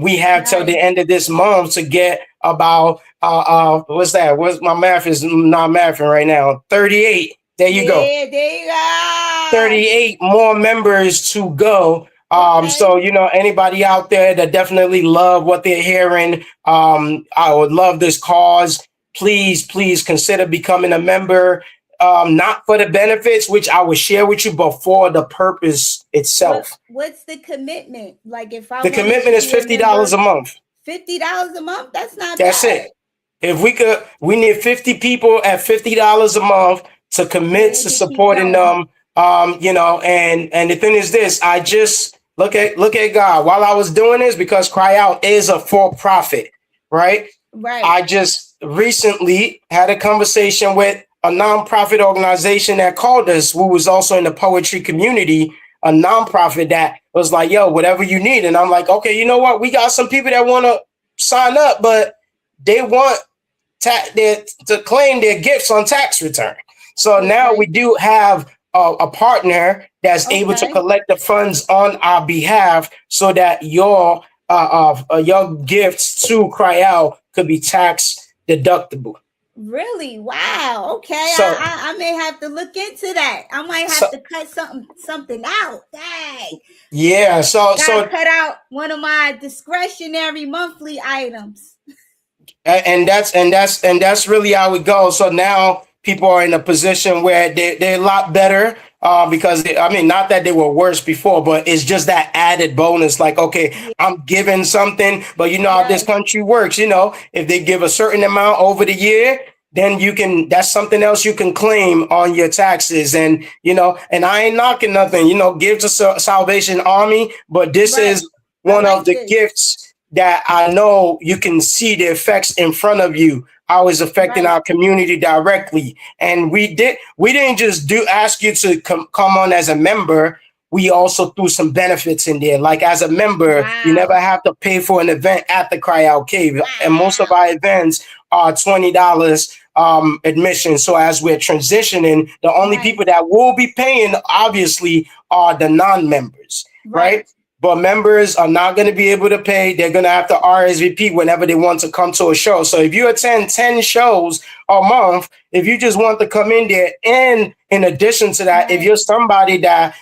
We have till the Nice. end of this month to get about what's that? What's my math is not mathing right now. 38. There you go. Yeah, there you go. 38 more members to go. So Okay. anybody out there that definitely love what they're hearing, I would love this cause. Please consider becoming a member. Not for the benefits, which I will share with you, but for the purpose itself. What's the commitment? Like if I The wanted commitment to is be a $50 a member, month. $50 a month? That's not That's bad. it. If we need 50 people at $50 a month to commit And to to keep supporting going. them. And the thing is this, I just look at God while I was doing this because Cry Out is a for-profit, right? Right. I just recently had a conversation with a nonprofit organization that called us, who was also in the poetry community, a nonprofit that was like, yo, whatever you need. And I'm like, okay, you know what? We got some people that want to sign up, but they want to claim their gifts on tax return. So now we Okay. do have a partner that's able to Okay. collect the funds on our behalf so that your gifts to Cry Out could be tax deductible. Really? Wow. Okay. So, I may have to look into that. I might so have to cut something out. Dang. yeah, Gotta cut out one of my discretionary monthly items. and that's really how it goes. So now people are in a position where they're a lot better because I mean, not that they were worse before, but it's just that added bonus. Like, okay, Yeah. I'm giving something, but you know how this Yes. country works. If they give a certain amount over the year, then that's something else you can claim on your taxes. And I ain't knocking nothing. Give to Salvation Army, but this Right. is I one of like the this. gifts that I know you can see the effects in front of you, how it's affecting Right. our community directly. And we didn't just ask you to come on as a member. We also threw some benefits in there. Like as a member, you never Wow. have to pay for an event at the CryOut Cave. And most of Wow. our events are $20 admission. So as we're transitioning, the only people Nice. that will be paying obviously are the non-members, right? Right. But members are not going to be able to pay. They're going to have to RSVP whenever they want to come to a show. So if you attend 10 shows a month, if you just want to come in there, and in addition to that, if Right. you're somebody that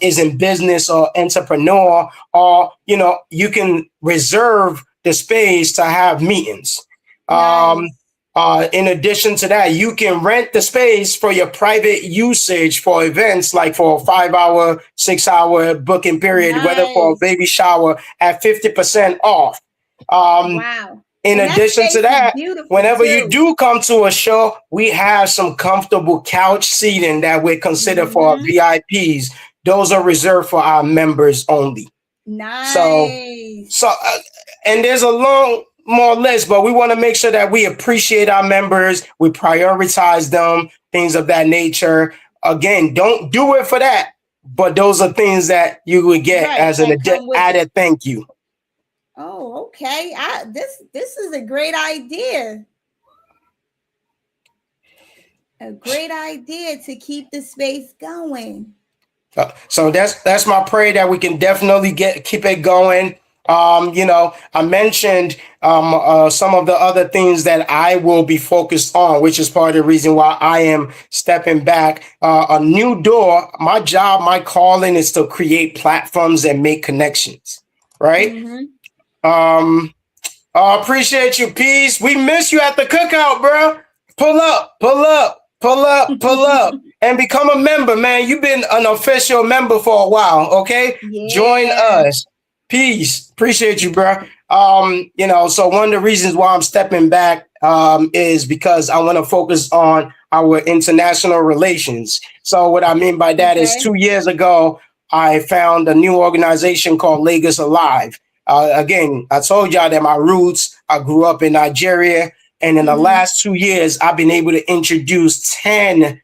is in business or entrepreneur, or you can reserve the space to have meetings. Um, Nice. in addition to that, you can rent the space for your private usage for events, like for a 5-hour, 6-hour booking period, whether for a Nice. baby shower at 50% off. Um, Wow. in And that addition to space is that, beautiful whenever you too. do come to a show, we have some comfortable couch seating that we consider for Hmm. VIPs. Those are reserved for our members only. So, Nice. so, and there's a long more list, but we want to make sure that we appreciate our members, we prioritize them, things of that nature. Again, don't do it for that, but those are things that you would get Right. as an That come with it. added thank you. Oh, okay. This is a great idea. A great idea to keep the space going. So that's my prayer that we can definitely keep it going. I mentioned some of the other things that I will be focused on, which is part of the reason why I am stepping back. A new door. My job, my calling is to create platforms and make connections. Right. Hmm. I appreciate you, Peace. We miss you at the cookout, bro. Pull up, pull up. Pull up, and become a member, man. You've been an official member for a while, okay? Join Yeah. us. Peace. Appreciate you, bro. So one of the reasons why I'm stepping back is because I want to focus on our international relations. So what I mean by that is 2 years ago, I found a new organization called Lagos Alive. Again, I told y'all that my roots, I grew up in Nigeria. And in the last 2 years, I've been able to introduce 11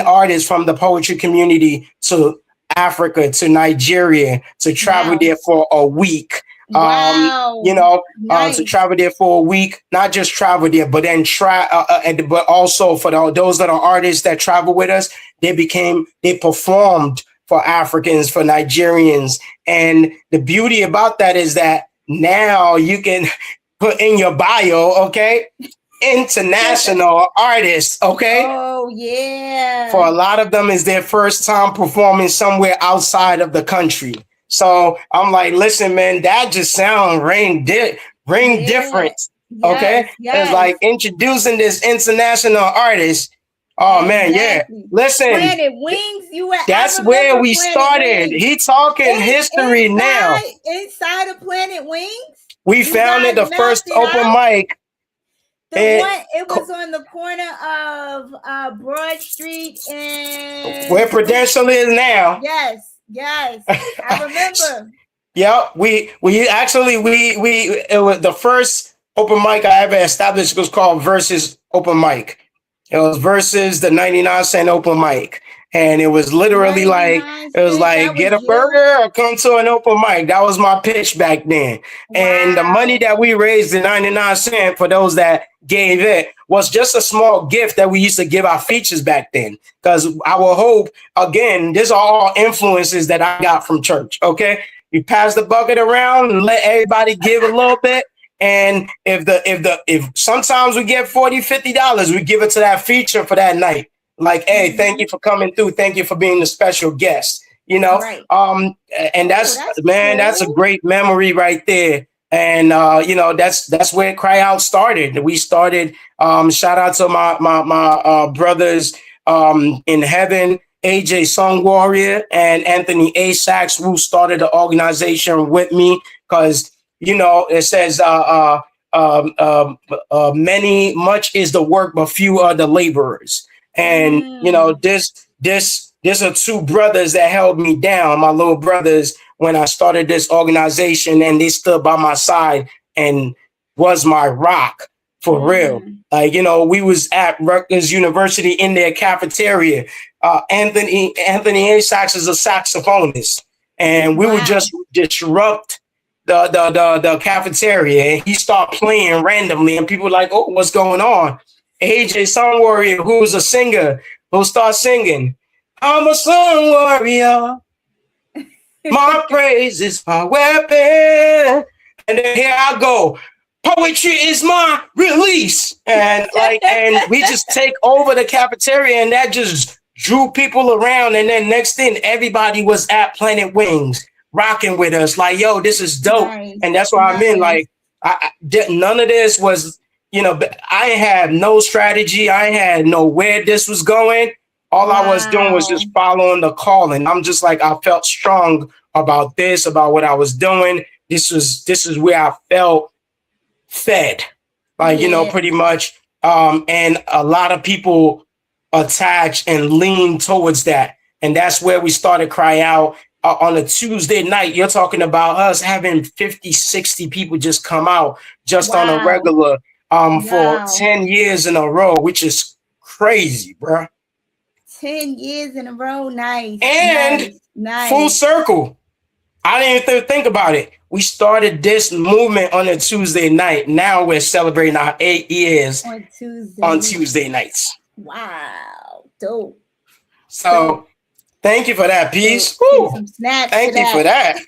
artists from the poetry community to Africa, to Nigeria, to travel there for a week. Wow. To travel there for a week, not just travel there, but then but also for those that are artists that travel with us, they performed for Africans, for Nigerians. And the beauty about that is that now you can put in your bio, okay? International artists, okay? Oh, yeah. For a lot of them, is their first time performing somewhere outside of the country. So I'm like, listen, man, that just sounds different, okay? It's like introducing this international artist. Oh, man, yeah. Listen. Planet Wings, that's where we started. He talking history now. Inside of Planet Wings? We founded the first open mic. It was on the corner of Broad Street and where Prudential is now. Yes, I remember. Yeah, we actually it was the first open mic I ever established. It was called Versus Open Mic. It was versus the 99-cent open mic. And it was literally get a burger or come to an open mic. That was my pitch back then. Wow. And the money that we raised, the 99 cents for those that gave it, was just a small gift that we used to give our features back then. Because our hope, again, these are all influences that I got from church. Okay. We pass the bucket around and let everybody give a little bit. And if sometimes we get $40, $50, we give it to that feature for that night. Like, hey, thank you for coming through. Thank you for being the special guest. Right. And that's man, cool. That's a great memory right there. And that's where CryOut started. We started. Shout out to my brothers in heaven, AJ Song Warrior and Anthony A. Sachs, who started the organization with me, because it says much is the work, but few are the laborers. And this are two brothers that held me down, my little brothers, when I started this organization, and they stood by my side and was my rock for real. Like, we was at Rutgers University in their cafeteria. Anthony A. Sachs is a saxophonist, and we would just disrupt the cafeteria, and he started playing randomly, and people were like, oh, what's going on? AJ Song Warrior, who's a singer, who starts singing, I'm a song warrior, my praise is my weapon. And then here I go, poetry is my release. And we just take over the cafeteria, and that just drew people around. And then next thing, everybody was at Planet Wings rocking with us, like, yo, this is dope. Nice. And that's what I mean. Like, none of this was, I had no strategy. I had no where this was going. All I was doing was just following the calling. I'm just like, I felt strong about this, about what I was doing. This is where I felt fed, like, pretty much. And a lot of people attach and lean towards that. And that's where we started CryOut. On a Tuesday night, you're talking about us having 50, 60 people just come out just on a regular for 10 years in a row, which is crazy, bro. 10 years in a row. Nice. And nice. Full circle. I didn't even think about it. We started this movement on a Tuesday night. Now we're celebrating our 8 years on Tuesday nights. Wow. Dope. So thank you for that piece. Thank you for that.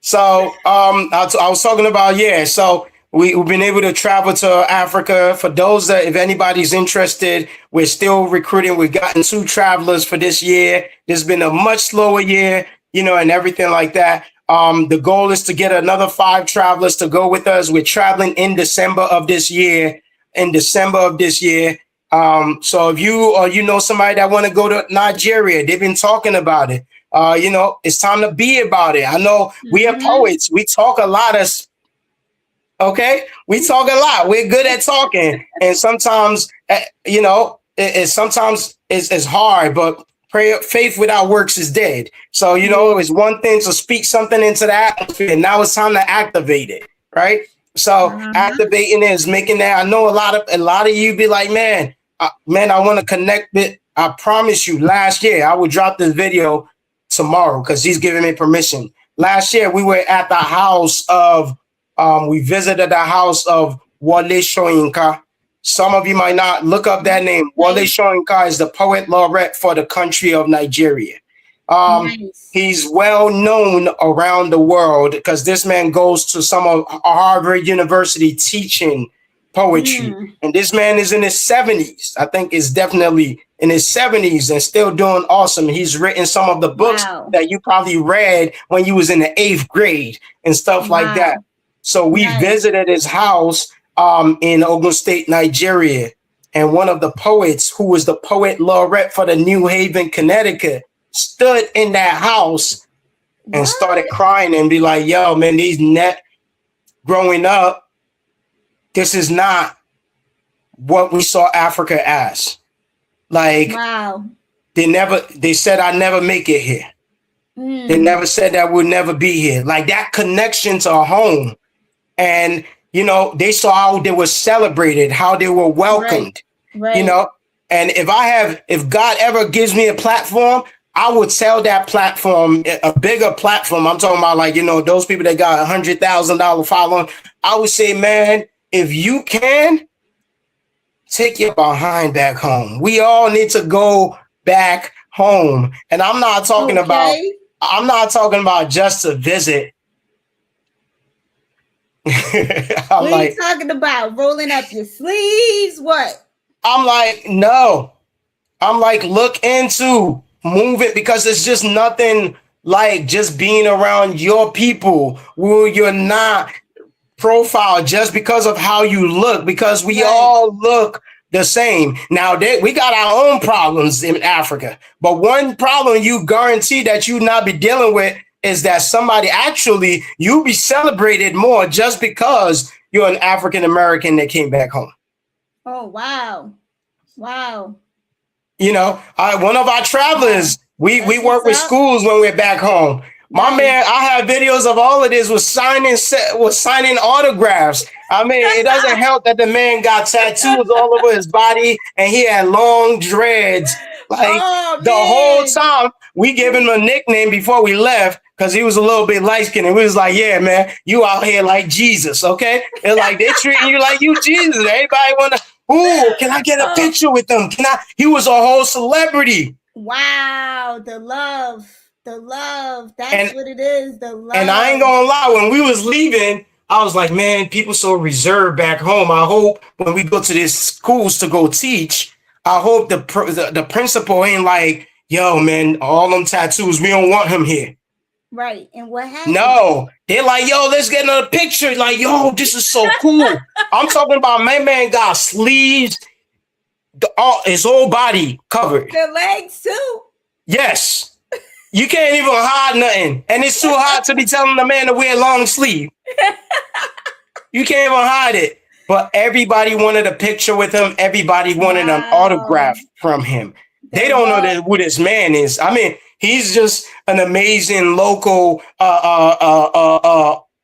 So I was talking about, so we've been able to travel to Africa. For those that, if anybody's interested, we're still recruiting. We've gotten 2 travelers for this year. This has been a much slower year, and everything like that. The goal is to get another 5 travelers to go with us. We're traveling in December of this year. in December of this year. So if you or you know somebody that want to go to Nigeria, they've been talking about it. It's time to be about it. I know we are poets. We talk a lot of. Okay, we talk a lot. We're good at talking, and sometimes, sometimes it's hard. But faith without works is dead. So it's one thing to speak something into the atmosphere. Now it's time to activate it, right? So activating is making that. I know a lot of you be like, man, I want to connect it. I promise you, last year I would drop this video tomorrow because he's giving me permission. Last year we were at the house of. We visited the house of Wale Soyinka. Some of you might not look up that name. Wale Soyinka is the poet laureate for the country of Nigeria. He's well known around the world because this man goes to some of Harvard University teaching poetry. And this man is in his 70s. I think is definitely in his 70s and still doing awesome. He's written some of the books that you probably read when you was in the 8th grade and stuff like that. So we visited his house in Ogun State, Nigeria. And one of the poets who was the poet laureate for the New Haven, Connecticut, stood in that house and started crying and be like, yo, man, growing up, this is not what we saw Africa as. Like, they said I'd never make it here. They never said that we'd never be here. Like that connection to home. And, they saw how they were celebrated, how they were welcomed, and if God ever gives me a platform, I would tell that platform, a bigger platform. I'm talking about like, those people that got $100,000 following. I would say, man, if you can take your behind back home, we all need to go back home. And I'm not talking about just to visit. What are you talking about? Rolling up your sleeves? What? I'm like, no. I'm like, look into moving because it's just nothing like just being around your people who you're not profiled just because of how you look, because we all look the same. Now we got our own problems in Africa, but one problem you guarantee that you not be dealing with is that you'll be celebrated more just because you're an African American that came back home. Oh, wow. Wow. One of our travelers, we work with schools when we're back home. My man, I have videos of all of this was signing autographs. I mean, it doesn't help that the man got tattoos all over his body and he had long dreads. Like the whole time we gave him a nickname before we left because he was a little bit light skinned. And we was like, yeah, man, you out here like Jesus, okay? And like they treating you like you Jesus. Everybody wanna, can I get a picture with them? He was a whole celebrity. Wow, the love. That's what it is. The love. And I ain't gonna lie, when we was leaving, I was like, man, people so reserved back home. I hope when we go to these schools to go teach, I hope the principal ain't like, yo, man, all them tattoos, we don't want him here. Right. And what happened? No, they're like, yo, let's get another picture. Like, yo, this is so cool. I'm talking about my man got sleeves, his whole body covered. The legs too. Yes. You can't even hide nothing. And it's too hot to be telling the man to wear long sleeve. You can't even hide it. But everybody wanted a picture with him. Everybody wanted an autograph from him. They don't know who this man is. I mean, he's just an amazing local,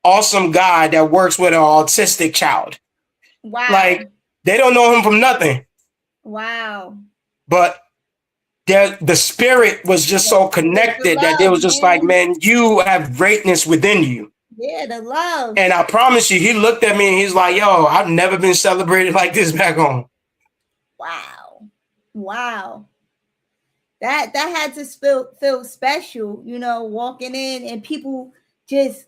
awesome guy that works with an autistic child. Wow. Like, they don't know him from nothing. Wow. But the spirit was just so connected that they was just like, man, you have greatness within you. Yeah, the love. And I promise you, he looked at me and he's like, yo, I've never been celebrated like this back home. Wow. That had to feel special, walking in and people just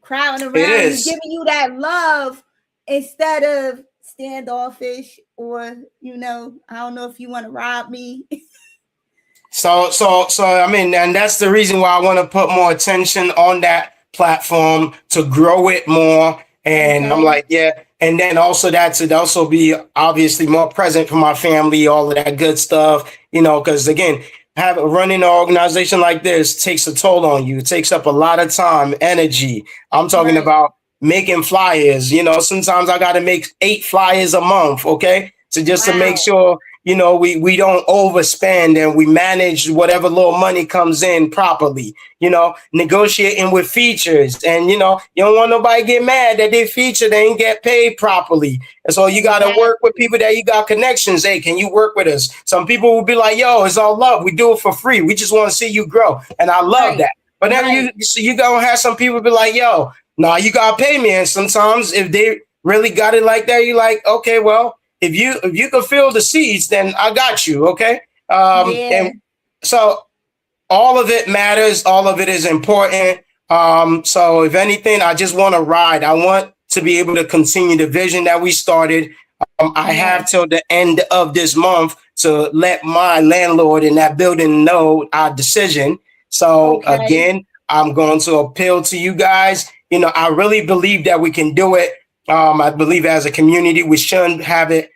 crowding around you, giving you that love instead of standoffish or, I don't know if you want to rob me. So, I mean, and that's the reason why I want to put more attention on that platform to grow it more And I'm Okay. like, yeah. And then also that to also be obviously more present for my family, all of that good stuff, because again, running an organization like this takes a toll on you. It takes up a lot of time, energy. I'm talking Right. about making flyers. Sometimes I got to make 8 flyers a month. Okay. So just to make Wow. sure, we don't overspend and we manage whatever little money comes in properly, negotiating with features. And, you don't want nobody get mad that they feature, they ain't get paid properly. And so you got to work with Exactly. people that you got connections. Hey, can you work with us? Some people will be like, yo, it's all love. We do it for free. We just want to see you grow. And I love Right. that. But then Right. you gonna have some people be like, yo, nah, you gotta pay me. And sometimes if they really got it like that, you're like, okay, well, if you can feel the seeds, then I got you. Okay. Yeah. And so all of it matters. All of it is important. So if anything, I just want to ride. I want to be able to continue the vision that we started. I have Yes. till the end of this month to let my landlord in that building know our decision. So Okay. again, I'm going to appeal to you guys. I really believe that we can do it. I believe as a community, we shouldn't have it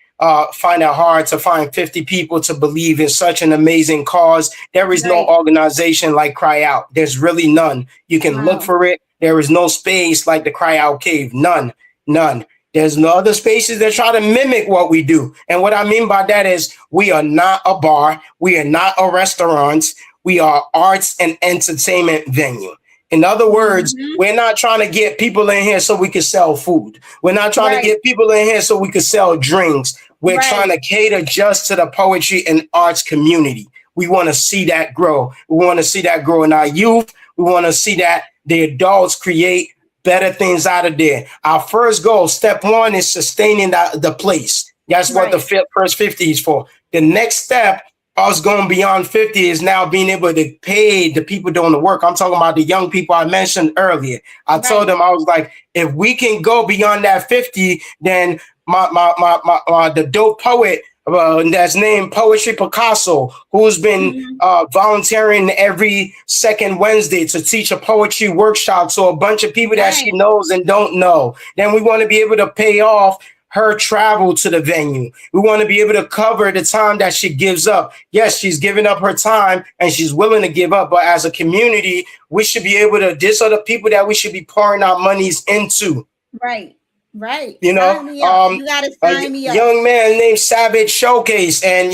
find it hard to find 50 people to believe in such an amazing cause. There is no Right. organization like CryOut. There's really none. You can look Wow. for it. There is no space like the CryOut Cave. None. None. There's no other spaces that try to mimic what we do. And what I mean by that is we are not a bar. We are not a restaurant. We are arts and entertainment venue. In other words, Hmm. we're not trying to get people in here so we can sell food. We're not trying to Right. get people in here so we can sell drinks. We're trying Right. to cater just to the poetry and arts community. We want to see that grow. We want to see that grow in our youth. We want to see that the adults create better things out of there. Our first goal, step one, is sustaining the place. That's what the Right. first 50 is for. The next step, us going beyond 50, is now being able to pay the people doing the work. I'm talking about the young people I mentioned earlier. I told Right. them, I was like, if we can go beyond that 50, then the dope poet that's named Poetry Picasso, who's been Hmm. volunteering every second Wednesday to teach a poetry workshop to a bunch of people that she Right. knows and don't know. Then we want to be able to pay off her travel to the venue. We want to be able to cover the time that she gives up. Yes, she's giving up her time and she's willing to give up, but as a community, we should be able to, these are the people that we should be pouring our monies into. Right. Right. You know, Sign me up. You gotta a sign me up. young man named Savage Showcase. And,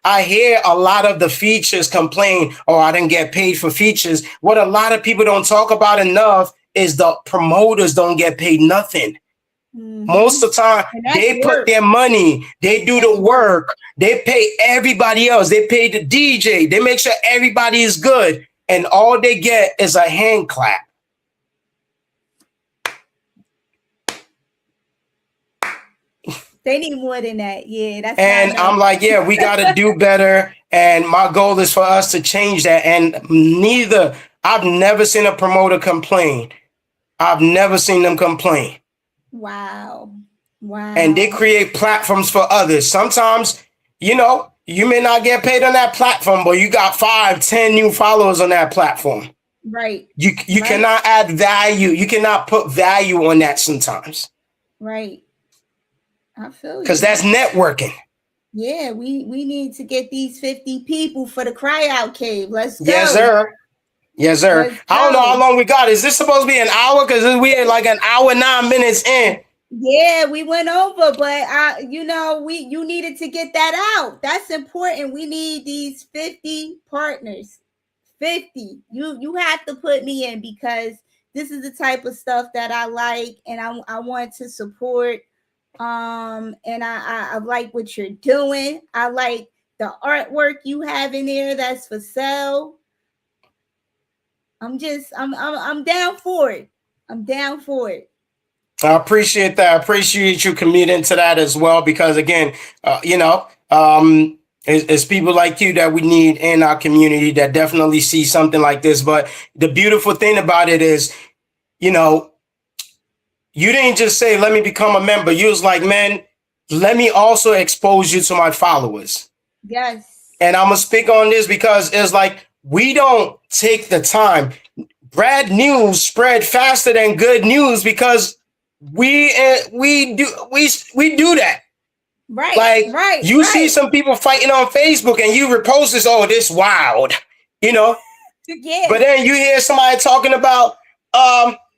I hear a lot of the features complain, oh, I didn't get paid for features. What a lot of people don't talk about enough is the promoters don't get paid nothing. Most Hmm. of the time, And that's they put work. their money, they do That's the work. work, they pay everybody else, they pay the DJ, they make sure everybody is good. And all they get is a hand clap. They need more than that. Yeah, that's not And enough. I'm like, yeah, we got to do better. And my goal is for us to change that. And I've never seen a promoter complain. I've never seen them complain. Wow. And they Wow. create platforms for others. Sometimes, you may not get paid on that platform, but you got 5, 10 new followers on that platform. Right. You Right. cannot add value. You cannot put value on that sometimes Right. I feel because you. that's networking. Yeah, we need to get these 50 people for the CryOut Cave. Let's Yes, go. sir. Yes, sir. Let's I don't know how go. long we got. Is this supposed to be an hour? Because we're like an hour, 9 minutes in. Yeah, we went over, but you needed to get that out. That's important. We need these 50 partners. 50. You have to put me in because this is the type of stuff that I like and I want to support. And I like what you're doing. I like the artwork you have in there that's for sale. I'm down for it. I'm down for it. I appreciate that. I appreciate you committing to that as well, because again, it's people like you that we need in our community that definitely see something like this. But the beautiful thing about it is, you know, you didn't just say, let me become a member. You was like, man, let me also expose you to my followers. Yes. And I'm going to speak on this because it's like, we don't take the time. Bad news spread faster than good news because we do that. Right. Like Right. you right. see some people fighting on Facebook and you repost this, oh, this wild, you know. Yeah. But then you hear somebody talking about,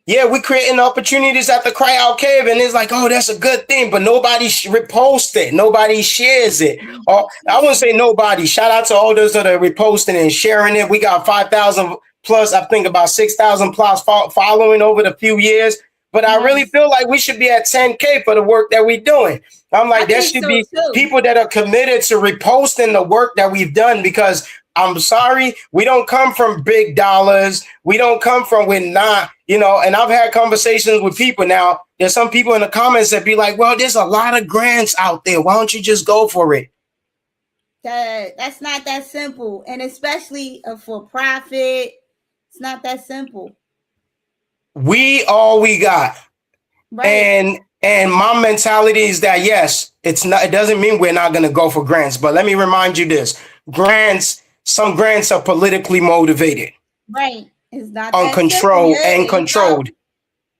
yeah, we're creating opportunities at the CryOut Cave, and it's like, oh, that's a good thing, but nobody reposts it, nobody shares it. Or I wouldn't say nobody. Shout out to all those that are reposting and sharing it. We got 5,000 plus, I think about 6,000 plus following over the few years. But I really feel like we should be at 10K for the work that we're doing. I'm like, there should be people that are committed to reposting the work that we've done, because I'm sorry, we don't come from big dollars. We don't come from, we're not, you know, and I've had conversations with people now. There's some people in the comments that be like, well, there's a lot of grants out there. Why don't you just go for it? That's not that simple. And especially for profit, it's not that simple. We all we got. Right. And my mentality is that, yes, it doesn't mean we're not going to go for grants. But let me remind you this. Some grants are politically motivated. Right. It's not uncontrolled and controlled.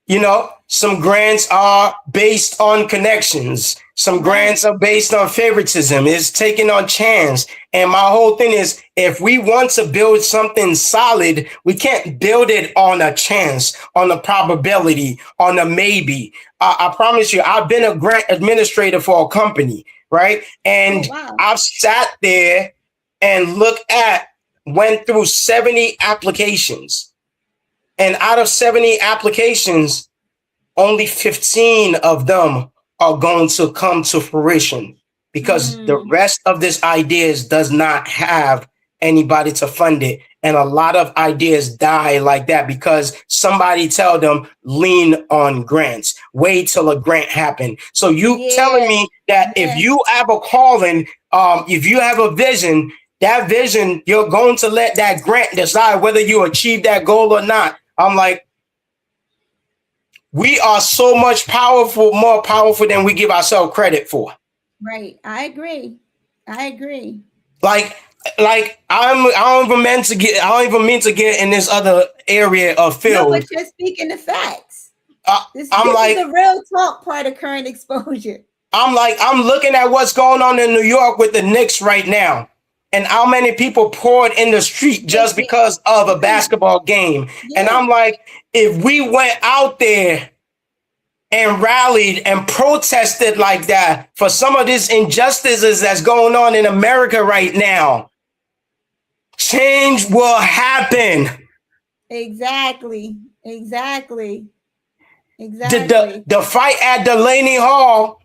You know, some grants are based on connections. Some grants are based on favoritism. It's taken on chance. And my whole thing is, if we want to build something solid, we can't build it on a chance, on a probability, on a maybe. I promise you, I've been a grant administrator for a company, right? And I've sat there and went through 70 applications. And out of 70 applications, only 15 of them are going to come to fruition, because the rest of this ideas does not have anybody to fund it. And a lot of ideas die like that because somebody tell them, lean on grants, wait till a grant happen. So you telling me that if you have a calling, if you have a vision, that vision, you're going to let that grant decide whether you achieve that goal or not. I'm like, we are so much more powerful than we give ourselves credit for. Right. I agree. Like I don't even mean to get in this other area of field. No, but you're speaking the facts. This is the real talk part of current exposure. I'm looking at what's going on in New York with the Knicks right now. And how many people poured in the street just because of a basketball game. Yeah. And I'm like, if we went out there and rallied and protested like that for some of these injustices that's going on in America right now, change will happen. Exactly. The fight at Delaney Hall,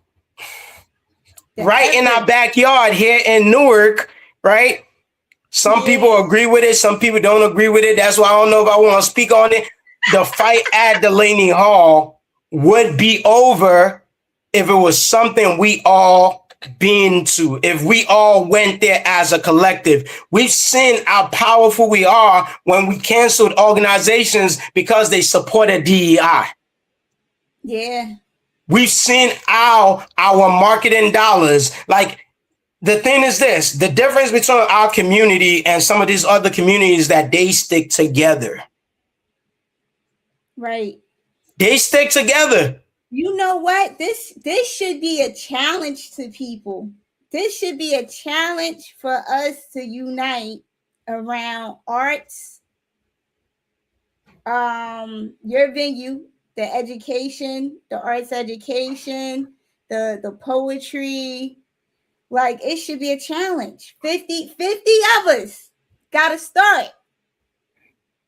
in our backyard here in Newark, right? Some people agree with it. Some people don't agree with it. That's why I don't know if I want to speak on it. The fight at Delaney Hall would be over if it was something we all been to, if we all went there as a collective. We've seen how powerful we are when we canceled organizations because they supported DEI. Yeah. We've seen our marketing dollars, like, the thing is this, the difference between our community and some of these other communities, that they stick together. Right. They stick together. You know what? This should be a challenge to people. This should be a challenge for us to unite around arts, your venue, the education, the arts education, the poetry. Like, it should be a challenge. 50 of us got to start.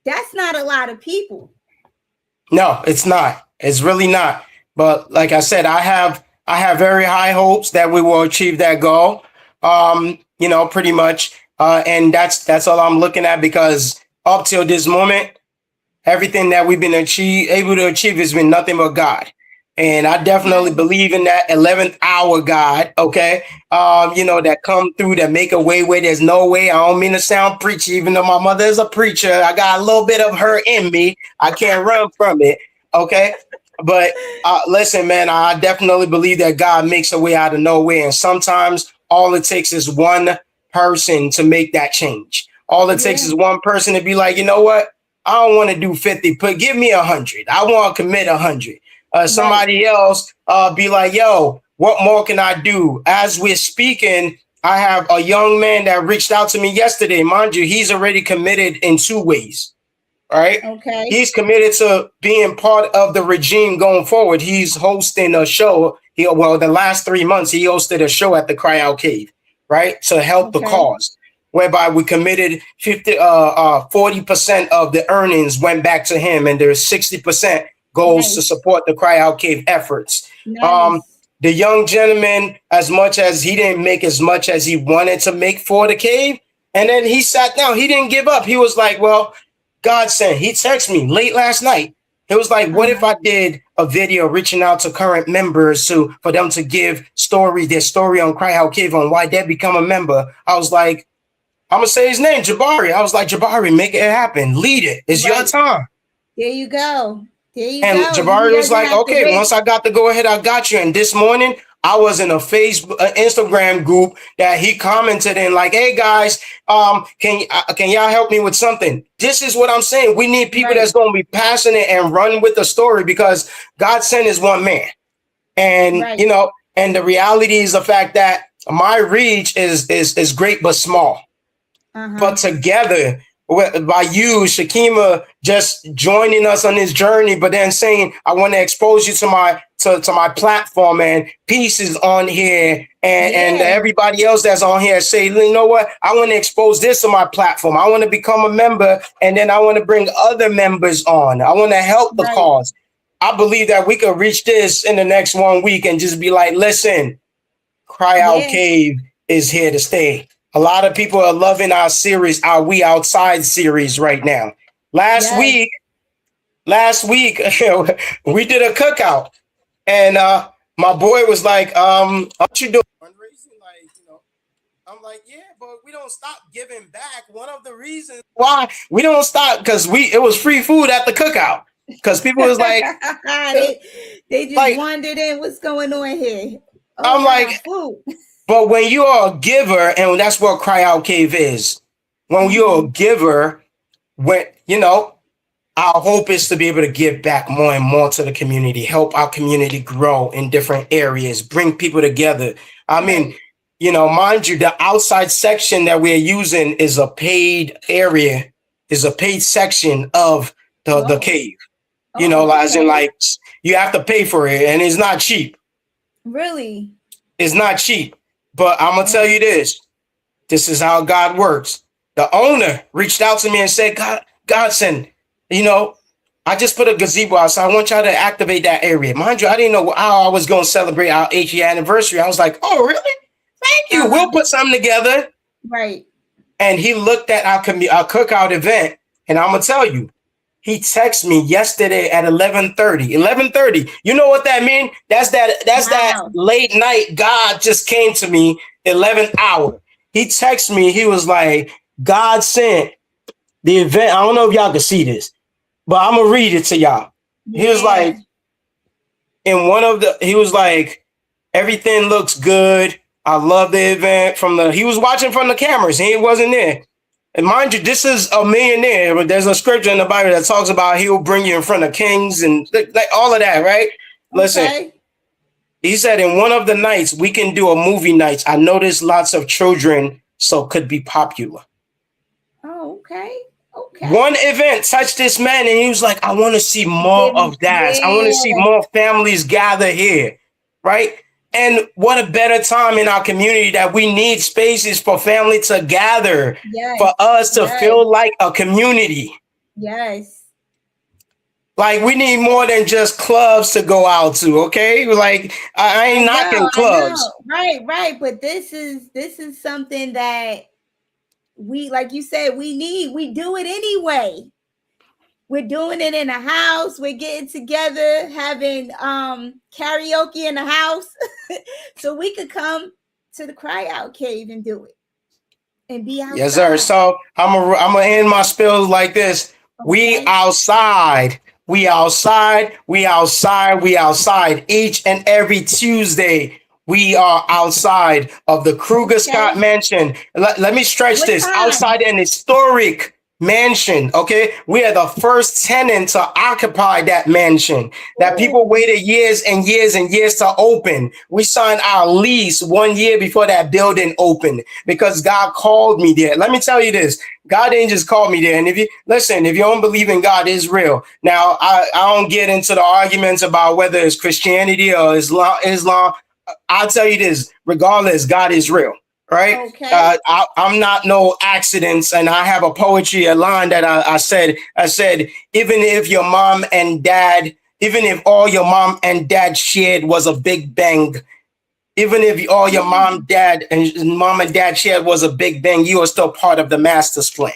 That's not a lot of people. No, it's not. It's really not. But like I said, I have very high hopes that we will achieve that goal. Pretty much. And that's all I'm looking at, because up till this moment, everything that we've been able to achieve has been nothing but God. And I definitely believe in that 11th hour God, okay? That come through, that make a way where there's no way. I don't mean to sound preachy, even though my mother is a preacher. I got a little bit of her in me. I can't run from it, okay? But listen, man, I definitely believe that God makes a way out of nowhere. And sometimes all it takes is one person to make that change. All it takes is one person to be like, you know what? I don't want to do 50, but give me 100. I want to commit 100. somebody else be like, yo, what more can I do? As we're speaking, I have a young man that reached out to me yesterday. Mind you, he's already committed in 2 ways. Right? Okay. He's committed to being part of the regime going forward. He's hosting a show. The last 3 months, he hosted a show at the CryOut Cave, right? To help the cause, whereby we committed 40% of the earnings went back to him, and there's 60% goes to support the CryOut Cave efforts. Nice. The young gentleman, as much as he didn't make as much as he wanted to make for the cave, and then he sat down. He didn't give up. He was like, well, Godsent. He texted me late last night. It was like, what if I did a video reaching out to current members for them to give their story on CryOut Cave on why they become a member? I was like, I'm gonna say his name, Jabari. I was like, Jabari, make it happen. Lead it. It's your time. There you go. Jabari was like, okay, once I got the go ahead, I got you. And this morning, I was in a Facebook, Instagram group that he commented in, like, hey guys, can y'all help me with something? This is what I'm saying. We need people that's going to be passionate and run with the story, because Godsent is one man. And, and the reality is the fact that my reach is great, but small. But together, by you, Shakima, just joining us on this journey, but then saying, I want to expose you to my platform, and pieces on here, and everybody else that's on here, say, you know what? I want to expose this to my platform. I want to become a member, and then I want to bring other members on. I want to help the cause. I believe that we could reach this in the next 1 week and just be like, listen, CryOut Cave is here to stay. A lot of people are loving our series, our We Outside series right now. Last week, we did a cookout, and my boy was like, what you doing? Fundraising? I'm like, yeah, but we don't stop giving back. One of the reasons why we don't stop, because it was free food at the cookout. Because people was like, they just wandered in. What's going on here? I'm like, food. But when you are a giver, and that's what CryOut Cave is, when you're a giver, our hope is to be able to give back more and more to the community, help our community grow in different areas, bring people together. I mean, mind you, the outside section that we're using is a paid area, is a paid section of the cave. As in, like, you have to pay for it, and it's not cheap. Really? It's not cheap. But I'm going to tell you this. This is how God works. The owner reached out to me and said, Godsent, I just put a gazebo out, so I want y'all to activate that area. Mind you, I didn't know how I was going to celebrate our 8th-year anniversary. I was like, oh, really? Thank you. We'll put something together. Right. And he looked at our cookout event, and I'm going to tell you, he texted me yesterday at 11:30. 11:30. You know what that means? That's that late night. God just came to me, 11th hour. He texted me. He was like, Godsent the event. I don't know if y'all can see this, but I'm gonna read it to y'all. He was like, he was like, everything looks good. I love the event. He was watching from the cameras, and he wasn't there. And mind you, this is a millionaire, but there's a scripture in the Bible that talks about he will bring you in front of kings and like all of that, right? Listen, he said in one of the nights, we can do a movie night. I noticed lots of children, so could be popular. Oh, okay. One event touched this man, and he was like, I want to see more of that. I want to see more families gather here, right? And what a better time in our community that we need spaces for family to gather, for us to feel like a community. Yes. Like, we need more than just clubs to go out to, okay? Like, I ain't knocking clubs. Right. But this is something that we, like you said, we do it anyway. We're doing it in a house. We're getting together, having karaoke in the house, so we could come to the CryOut Cave and do it and be outside. Yes, sir. So I'm gonna end my spills like this. Okay. We outside. Each and every Tuesday, we are outside of the Kruger Scott Mansion. Let me stretch this. Outside an historic mansion. Okay, we are the first tenant to occupy that mansion that people waited years and years and years to open. We signed our lease 1 year before that building opened because God called me there. Let me tell you this. God didn't just call me there. And if you listen, if you don't believe in God, it's real. Now, I don't get into the arguments about whether it's Christianity or Islam. I'll tell you this, regardless, God is real, right? Okay. I'm not no accidents, and I have a poetry, a line that I said, even if your mom and dad, even if all your mom and dad shared was a big bang, even if all your mom and dad shared was a big bang, you are still part of the master's plan.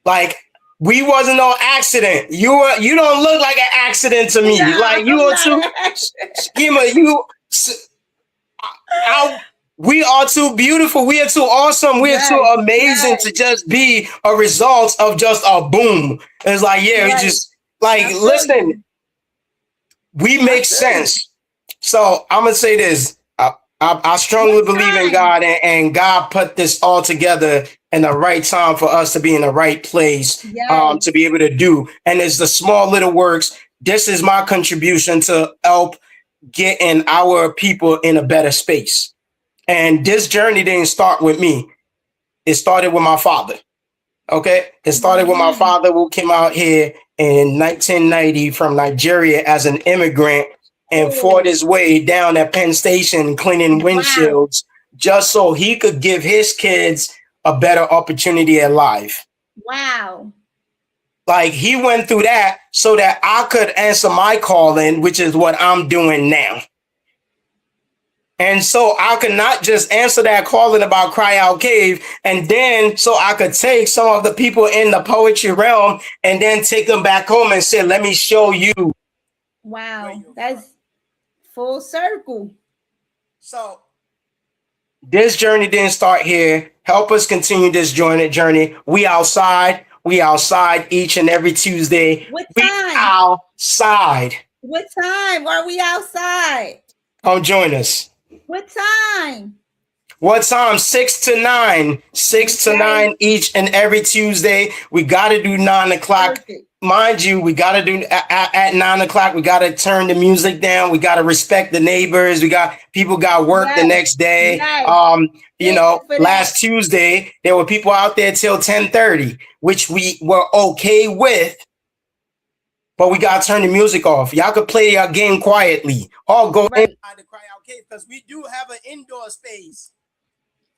Like, we wasn't no accident. You don't look like an accident to me. No, like you are too schema. We are too beautiful. We are too awesome. We are too amazing to just be a result of just a boom. It's like, yeah, it's just like, listen, we make sense. So I'm gonna say this. I strongly believe in God, and God put this all together in the right time for us to be in the right place, to be able to do. And it's the small little works. This is my contribution to help getting our people in a better space. And this journey didn't start with me. It started with my father. Okay. It started with my father, who came out here in 1990 from Nigeria as an immigrant and fought his way down at Penn Station cleaning windshields just so he could give his kids a better opportunity at life. Wow. Like, he went through that so that I could answer my calling, which is what I'm doing now. And so I could not just answer that calling about CryOut Cave, and then so I could take some of the people in the poetry realm and then take them back home and say, let me show you. Wow, that's full circle. So this journey didn't start here. Help us continue this journey. We outside each and every Tuesday. What time? We outside. What time are we outside? Come join us. What time? What time? 6 to 9. 6 to 9 each and every Tuesday. We got to do 9 o'clock. Perfect. Mind you, we got to do at 9 o'clock. We got to turn the music down. We got to respect the neighbors. People got work the next day. Last Tuesday, there were people out there till 10:30, which we were okay with. But we got to turn the music off. Y'all could play your game quietly. Or go inside the CryOut Cave, because we do have an indoor space.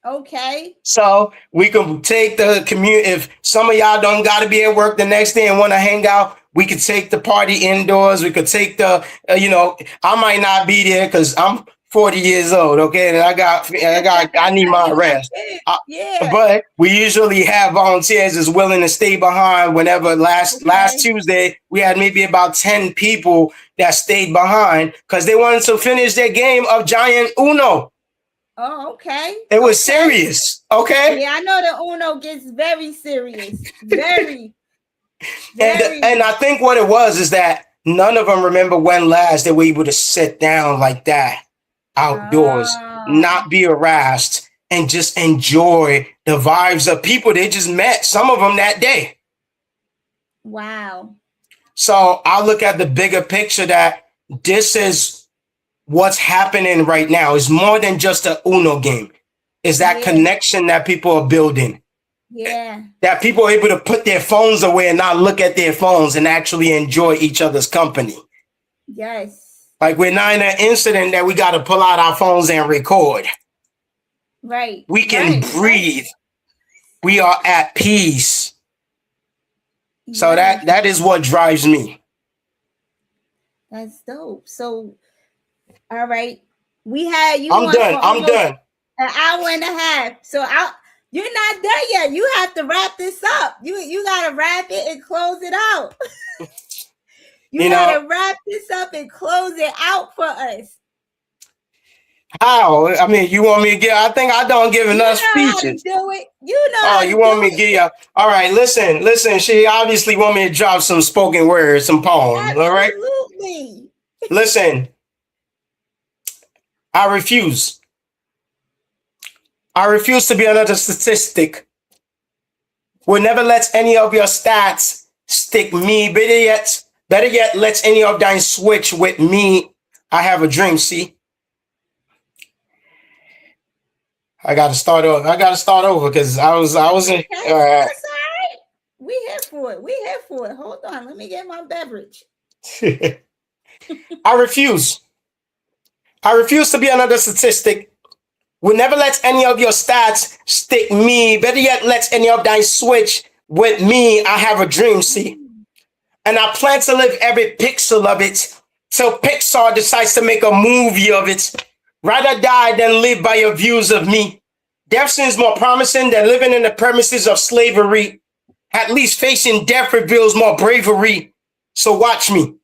Okay. So we can take the commute. If some of y'all don't got to be at work the next day and want to hang out, we could take the party indoors. We could take the, I might not be there because I'm 40 years old. Okay. And I need my rest. But we usually have volunteers that's willing to stay behind whenever. Last Tuesday, we had maybe about 10 people that stayed behind because they wanted to finish their game of Giant Uno. Oh, okay. It was serious. Okay. Yeah, I know the Uno gets very serious. Very. And I think what it was is that none of them remember when last they were able to sit down like that outdoors, not be harassed, and just enjoy the vibes of people they just met, some of them that day. Wow. So I look at the bigger picture that this is what's happening right now. Is more than just a Uno game. Is that connection that people are building. Yeah. That people are able to put their phones away and not look at their phones and actually enjoy each other's company. Yes. Like, we're not in an incident that we got to pull out our phones and record. Right. We can breathe. We are at peace. So that is what drives me. That's dope. So, all right, we had you. I'm done. An hour and a half. So you're not done yet. You have to wrap this up. You gotta wrap it and close it out. you gotta wrap this up and close it out for us. How? I mean, you want me to get? I think I don't give enough speeches. How to do it. You know. Oh, you want me to give you? All right, listen. She obviously want me to drop some spoken words, some poems. Absolutely. All right. Listen. I refuse. I refuse to be another statistic. will never let any of your stats stick me. Better yet, let any of thine switch with me. I have a dream. See, I got to start over. Because I wasn't. Okay, that's all right. We here for it. Hold on, let me get my beverage. I refuse. I refuse to be another statistic. Will never let any of your stats stick me. Better yet, let any of thine switch with me. I have a dream, see? And I plan to live every pixel of it till Pixar decides to make a movie of it. Rather die than live by your views of me. Death seems more promising than living in the premises of slavery. At least facing death reveals more bravery. So watch me.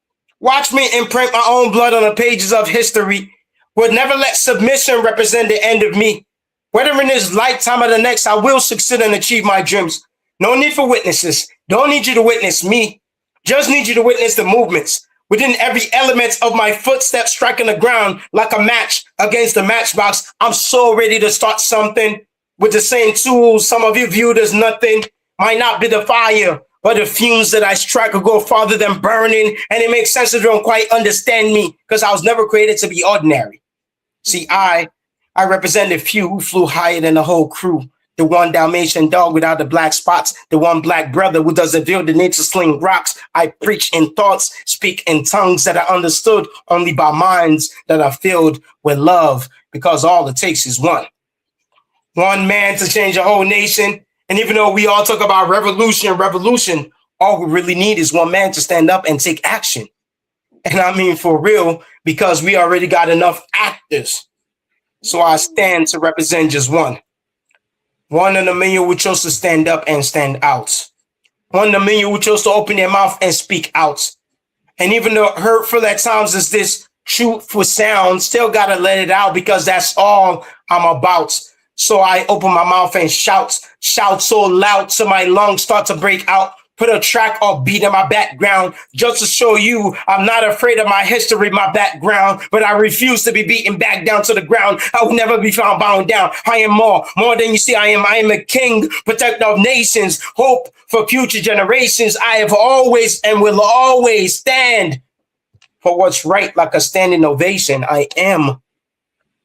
Watch me imprint my own blood on the pages of history. Would never let submission represent the end of me. Whether in this lifetime or the next, I will succeed and achieve my dreams. No need for witnesses. Don't need you to witness me. Just need you to witness the movements. Within every element of my footsteps striking the ground like a match against the matchbox, I'm so ready to start something. With the same tools some of you viewed as nothing. Might not be the fire, but the fumes that I strike will go farther than burning. And it makes sense if you don't quite understand me, because I was never created to be ordinary. See, I represent the few who flew higher than the whole crew. The one Dalmatian dog without the black spots. The one black brother who doesn't feel the need to sling rocks. I preach in thoughts, speak in tongues that are understood only by minds that are filled with love, because all it takes is one. One man to change a whole nation. And even though we all talk about revolution, all we really need is one man to stand up and take action. And I mean for real, because we already got enough actors. So I stand to represent just one. One in a million who chose to stand up and stand out. One in a million who chose to open their mouth and speak out. And even though hurtful at times is this truthful sound, still gotta let it out, because that's all I'm about. So I open my mouth and shout so loud till my lungs start to break out. Put a track or beat in my background just to show you I'm not afraid of my history, my background, but I refuse to be beaten back down to the ground. I will never be found bound down. I am more than you see. I am a king, protector of nations, hope for future generations. I have always and will always stand for what's right, like a standing ovation. I am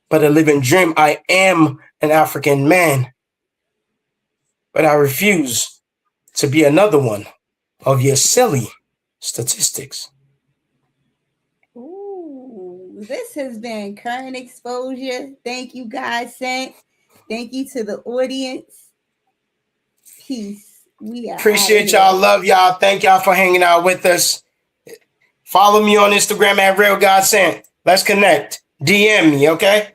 but a living dream. I am an African man, but I refuse to be another one of your silly statistics. Ooh, this has been Current Exposure. Thank you, Godsent. Thank you to the audience. Peace. We are appreciate y'all. Love y'all. Thank y'all for hanging out with us. Follow me on Instagram at Real Godsent. Let's connect. DM me, okay?